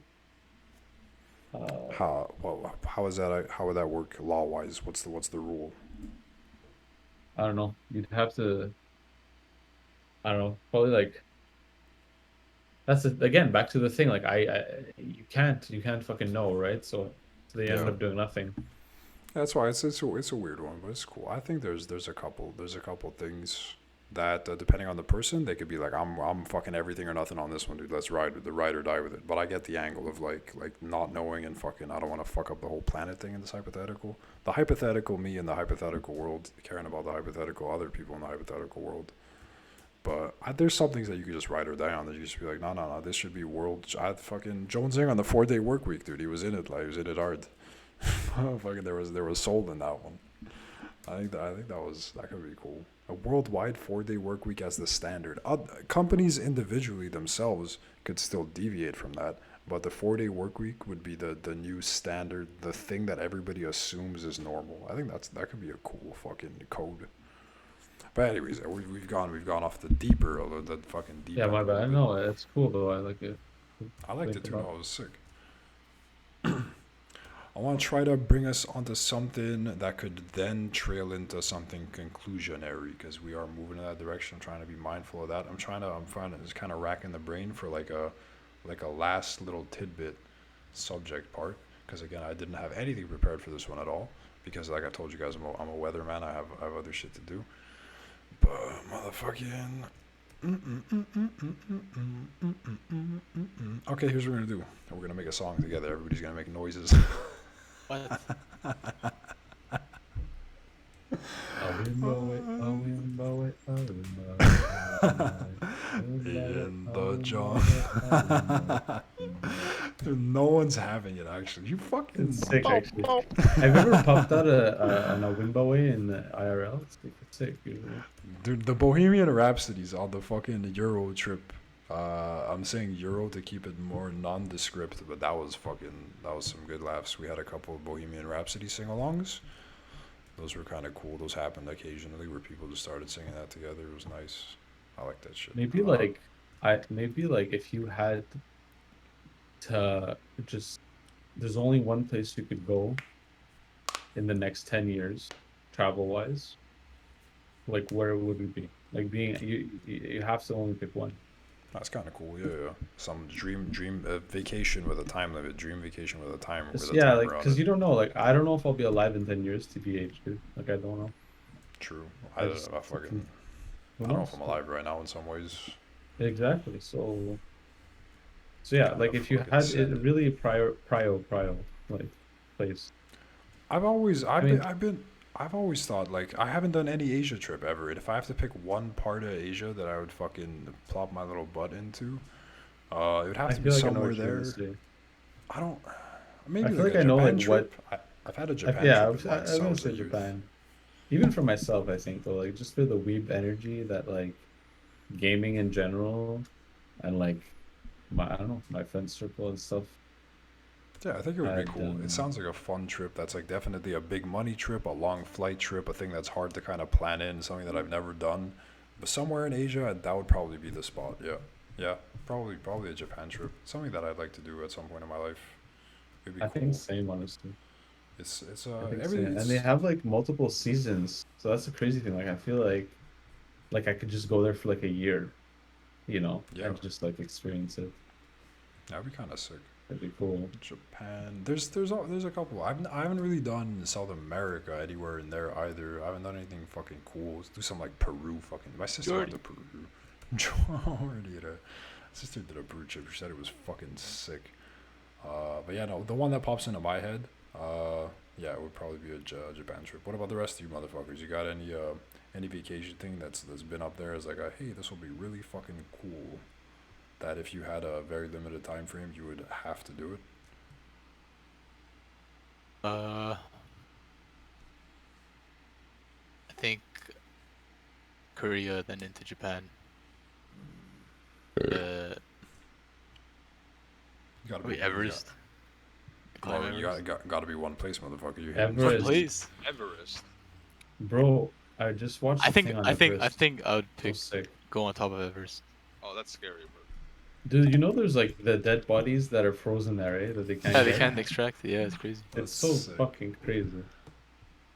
How is that? How would that work law wise? What's the rule? I don't know. You'd have to. I don't know. Probably like again back to the thing. Like you can't fucking know, right? So they end Yeah. up doing nothing. That's why it's a weird one, but it's cool. I think there's a couple things that depending on the person, they could be like I'm fucking everything or nothing on this one, dude. Let's ride or die with it. But I get the angle of like not knowing and fucking I don't want to fuck up the whole planet thing in this hypothetical. The hypothetical me in the hypothetical world, caring about the hypothetical other people in the hypothetical world. But there's some things that you could just ride or die on that you just be like, no, this should be world. I fucking Jonesing on the 4-day work week, dude. He was in it, like he was in it hard. Fucking there was soul in that one. I think that could be cool. A worldwide 4-day work week as the standard. Companies individually themselves could still deviate from that, but the 4-day work week would be the new standard, the thing that everybody assumes is normal. I think that could be a cool fucking code. But anyways, we've gone off the deeper, although the fucking deep Yeah, end my a little bad. bit. No, it's cool though. I like it. I liked Think it too. about I was sick. I want to try to bring us onto something that could then trail into something conclusionary because we are moving in that direction. I'm trying to be mindful of that. I'm trying to just kind of racking the brain for like a last little tidbit subject part because again I didn't have anything prepared for this one at all because like I told you guys I'm a weatherman. I have other shit to do. But motherfucking. Okay, here's what we're gonna do. We're gonna make a song together. Everybody's gonna make noises. What? In the jungle. Dude, no one's having it actually. You fucking It's sick, actually. Have you ever popped out an Awimbawe in the IRL? It's sick, usually. Dude, the Bohemian Rhapsodies on the fucking Euro trip. I'm saying Euro to keep it more nondescript, but that was some good laughs. We had a couple of Bohemian Rhapsody sing-alongs. Those were kind of cool. Those happened occasionally where people just started singing that together. It was nice. I like that shit. Maybe like if you had to just there's only one place you could go in the next 10 years, travel wise. Like where would it be? Like being you have to only pick one. That's kind of cool. Yeah. Some dream vacation with a time limit. Dream vacation with a time with a Yeah, timer like on because it. you don't know. Like I don't know if I'll be alive in 10 years, TBH, dude. Like I don't know. True. I I don't just know. I who don't know knows? if I'm alive right now in some ways. Exactly. So yeah, Kinda like if you fucking had sad. it really prio like place. I've always mean- I've always thought like I haven't done any Asia trip ever. And if I have to pick one part of Asia that I would fucking plop my little butt into, it would have I to be feel like I know somewhere what you're gonna there. say. I don't. Maybe I feel like like a I know Japan like what. trip. I've had a Japan Yeah, trip in I like was gonna South say of youth. Japan. Even for myself, I think though, like just for the weeb energy that like gaming in general, and like I don't know, my friend circle and stuff. Yeah, I think it would be I'd, cool. It sounds like a fun trip. That's like definitely a big money trip, a long flight trip, a thing that's hard to kind of plan in, something that I've never done. But somewhere in Asia, that would probably be the spot. Yeah, probably a Japan trip. Something that I'd like to do at some point in my life. It'd be I cool. think same, honestly. It's I think everything. same. And they have like multiple seasons, so that's the crazy thing. Like I feel like I could just go there for like a year, Yeah. and just like experience it. That'd be kind of sick. That'd be cool. Japan. There's a couple. I haven't really done South America anywhere in there either. I haven't done anything fucking cool. Let's do some like Peru. Fucking my sister went to Peru. Jordy did sister did a Peru trip. She said it was fucking sick. But yeah, no, the one that pops into my head, yeah, it would probably be a Japan trip. What about the rest of you motherfuckers? You got any vacation thing that's been up there as like a hey, this will be really fucking cool. That if you had a very limited time frame, you would have to do it. I think Korea, then into Japan. You gotta be Wait, Everest. Climb Well, you Everest. gotta be one place, motherfucker. You Everest. What Everest. place? Everest. Bro, I just watched I the think thing on I Everest. think I would So pick sick. go on top of Everest. Oh, that's scary, bro. Dude, there's like the dead bodies that are frozen there, eh? That they can't Yeah, they get. can't extract it. Yeah, it's crazy. It's That's so sick. fucking crazy.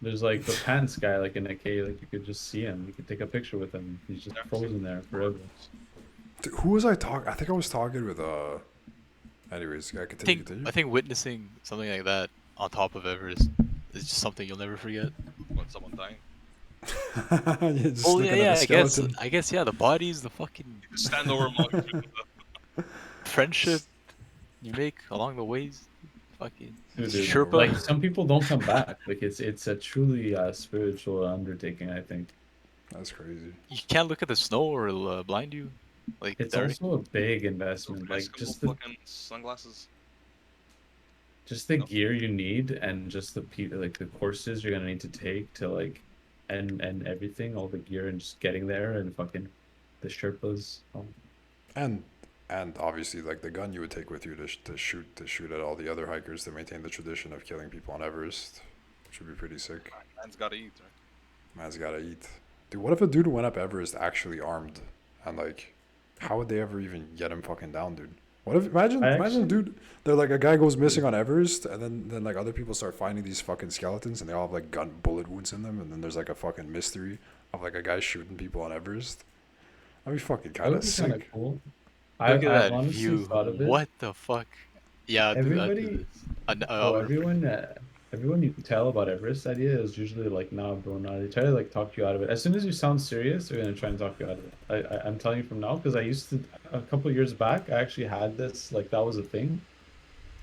There's like the pants guy, like in a cave, like you could just see him. You could take a picture with him. He's just frozen there forever. Dude, who was I talking? I think I was talking with Anyways, I continue. I think witnessing something like that on top of Everest is just something you'll never forget. What, someone dying? Yeah, just Oh looking yeah, at yeah. a skeleton. I guess yeah. The bodies, the fucking You stand over a molecule. friendship you make along the ways. Fucking Dude, Sherpa. like some people don't come back. Like it's a truly spiritual undertaking. I think That's crazy. You can't look at the snow or it'll blind you. Like it's direct. also a big investment. Like Eskimo fucking sunglasses. just the No. gear you need and just the people, like the courses you're gonna need to take to like and everything, all the gear, and just getting there and fucking the Sherpas. And obviously, like the gun you would take with you to shoot at all the other hikers to maintain the tradition of killing people on Everest, which would be pretty sick. Man's gotta eat, right? Man's gotta eat. Dude, what if a dude went up Everest actually armed? And like, how would they ever even get him fucking down, dude? What if imagine, dude, they're like a guy goes missing on Everest, and then like other people start finding these fucking skeletons, and they all have like bullet wounds in them, and then there's like a fucking mystery of like a guy shooting people on Everest. That'd be fucking That kind would of be sick. kind of cool. Look I've at that honestly view. thought of it. What the fuck? Yeah, I'd do Everybody, this. oh, everyone you tell about Everest idea is usually like, nah, bro, nah. They try to like talk you out of it. As soon as you sound serious, they're gonna try and talk you out of it. I'm telling you from now, because I used to a couple of years back, I actually had this, like that was a thing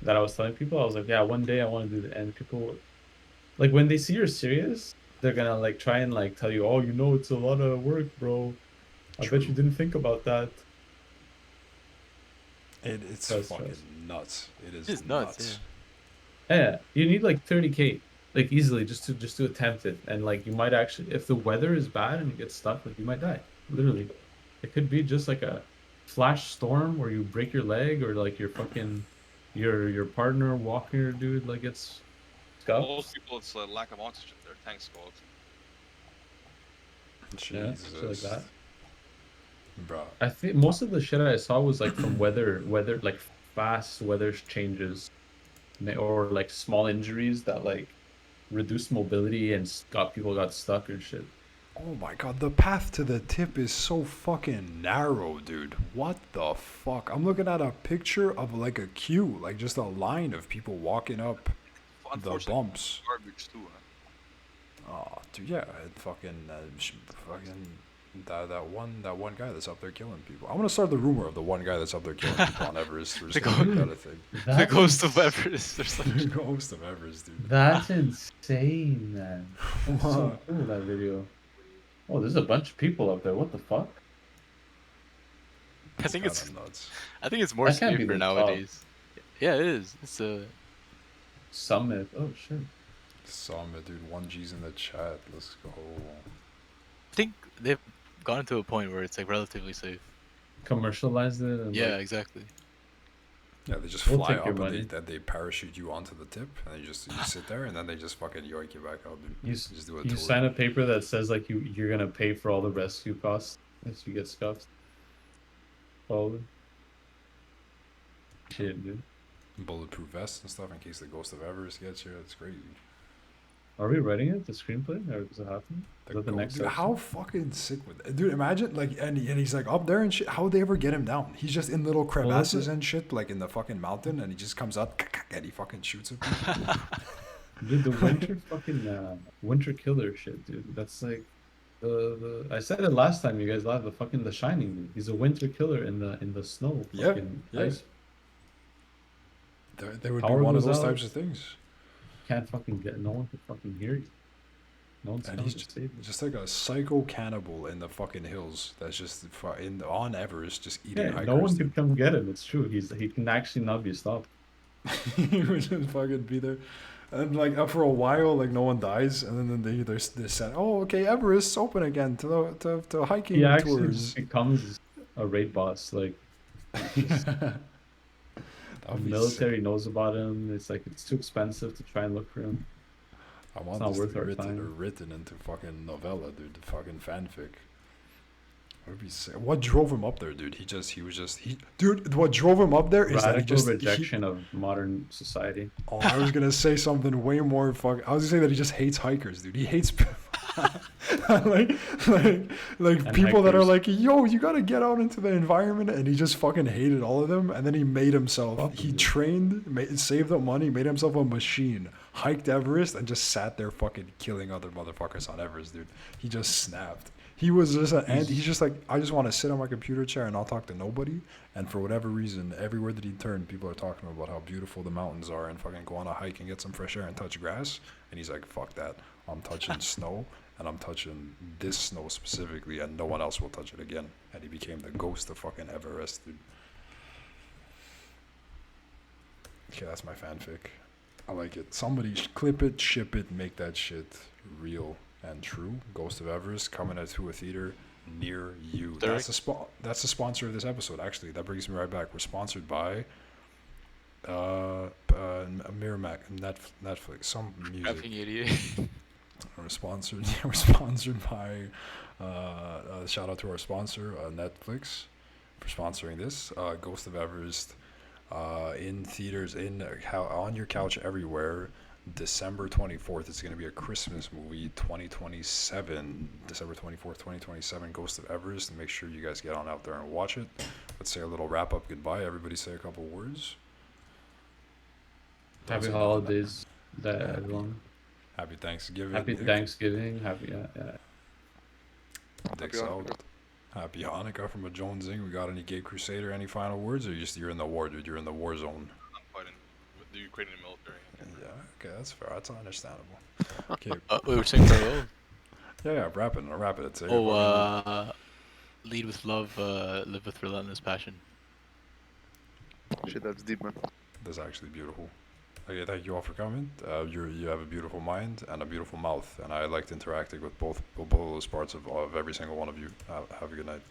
that I was telling people. I was like, yeah, one day I want to do it, and people like when they see you're serious, they're gonna like try and like tell you, oh, you know, it's a lot of work, bro. I bet you True. didn't think about that. It's That's fucking stress. nuts. It is It's nuts. nuts, Yeah, you need like 30K, like easily just to attempt it, and like you might actually, if the weather is bad and you get stuck, like you might die. Literally, it could be just like a flash storm where you break your leg, or like your partner walking your dude like gets scuffed. Most people, it's a lack of oxygen. Their tanks go out. Yeah, shit like Jesus, that. bro. I think most of the shit I saw was like from weather like fast weather changes, or like small injuries that like reduced mobility and people got stuck or shit. Oh my god, the path to the tip is so fucking narrow, dude. What the fuck? I'm looking at a picture of like a queue, like just a line of people walking up the Unfortunately, bumps. garbage too. Oh, dude, yeah, it fucking, fucking that one guy that's up there killing people. I'm gonna start the rumor of the one guy that's up there killing people on Everest. We're just The gonna make that a thing. The That's ghost of ins- Everest or The something. ghost of Everest, dude. That's insane, man. That's so What? cool, that video. Oh, there's a bunch of people up there. What the fuck? I think it's Kinda nuts. more That can't be safer the top. nowadays. Yeah, it is. It's a Summit. Oh shit. Summit, dude. 1G's in the chat. Let's go. I think they've gotten to a point where it's like relatively safe. Commercialized it and Yeah, like, exactly. Yeah, they just We'll fly take your up and money. they parachute you onto the tip, and you sit there, and then they just fucking yoink you back out, dude. you Just do a you tour. sign a paper that says like you're gonna pay for all the rescue costs if you get scuffed. Probably. Shit, dude. Bulletproof vests and stuff in case the ghost of Everest gets you. It's crazy. Are we writing it? The screenplay? Or is it happening? Is that the next dude, episode? how fucking sick would that? Dude, imagine like and he's like up there and shit. How would they ever get him down? He's just in little that's crevasses it. and shit, like in the fucking mountain, and he just comes out and he fucking shoots at people. Dude, the winter fucking winter killer shit, dude. That's like the I said it last time you guys laughed, the fucking The Shining, dude. He's a winter killer in the snow. Yeah, Fucking yeah. ice. There would be Power one of goes those out. types of things. Can't fucking get, no one can fucking hear you. No one's And coming he's to save you. just like a psycho cannibal in the fucking hills. That's just on Everest, just eating Yeah, hikers. no one dude. can come get him. It's true. He can actually not be stopped. He would just fucking be there, and like for a while, like no one dies, and then they said, "Oh, okay, Everest's open again to hiking He actually tours." just becomes a raid boss. Like the That'd be military sick. knows about him. It's like it's too expensive to try and look for him. I want not this worth to our be time. written into fucking novella, dude. Fucking fanfic. That'd be sick. What drove him up there, dude? Dude. What drove him up there is that he Radical just rejection of modern society. Oh, I was gonna say something way more I was gonna say that he just hates hikers, dude. He hates like And people that are hikers. like, yo, you gotta get out into the environment, and he just fucking hated all of them. And then he made himself. Fuck He him, dude. trained, saved up money, made himself a machine, hiked Everest, and just sat there fucking killing other motherfuckers on Everest, dude. He just snapped. He was just he's just like, I just want to sit on my computer chair and not talk to nobody. And for whatever reason, everywhere that he turned, people are talking about how beautiful the mountains are, and fucking go on a hike and get some fresh air and touch grass. And he's like, fuck that. I'm touching snow, and I'm touching this snow specifically, and no one else will touch it again. And he became the ghost of fucking Everest, dude. Okay, that's my fanfic. I like it. Somebody clip it, ship it, make that shit real. and True, Ghost of Everest, coming to a theater near you. Derek? That's the sponsor of this episode. Actually, that brings me right back. We're sponsored by Miramax, Netflix, some music. Fucking idiot. We're sponsored. We're sponsored by. Shout out to our sponsor, Netflix, for sponsoring this. Ghost of Everest, in theaters, on your couch, everywhere. December 24th. It's going to be a Christmas movie. 2027, December 24th, 2027. Ghost of Everest. And make sure you guys get on out there and watch it. Let's say a little wrap up goodbye. Everybody say a couple words. Happy holidays, everyone. Happy Thanksgiving. Happy Thanksgiving. Happy Dicks out. Happy Hanukkah from a Jonesing. We got any Gay Crusader? Any final words, or you're in the war, dude? You're in the war zone. I'm fighting with the Ukrainian military. Yeah, okay, that's fair. That's understandable. Okay. We were saying farewell. Yeah, wrap it. It's Lead with love, live with relentless passion. Shit, that's deep, man. That's actually beautiful. Okay, thank you all for coming. You have a beautiful mind and a beautiful mouth, and I liked interacting with both of those parts of every single one of you. Have a good night.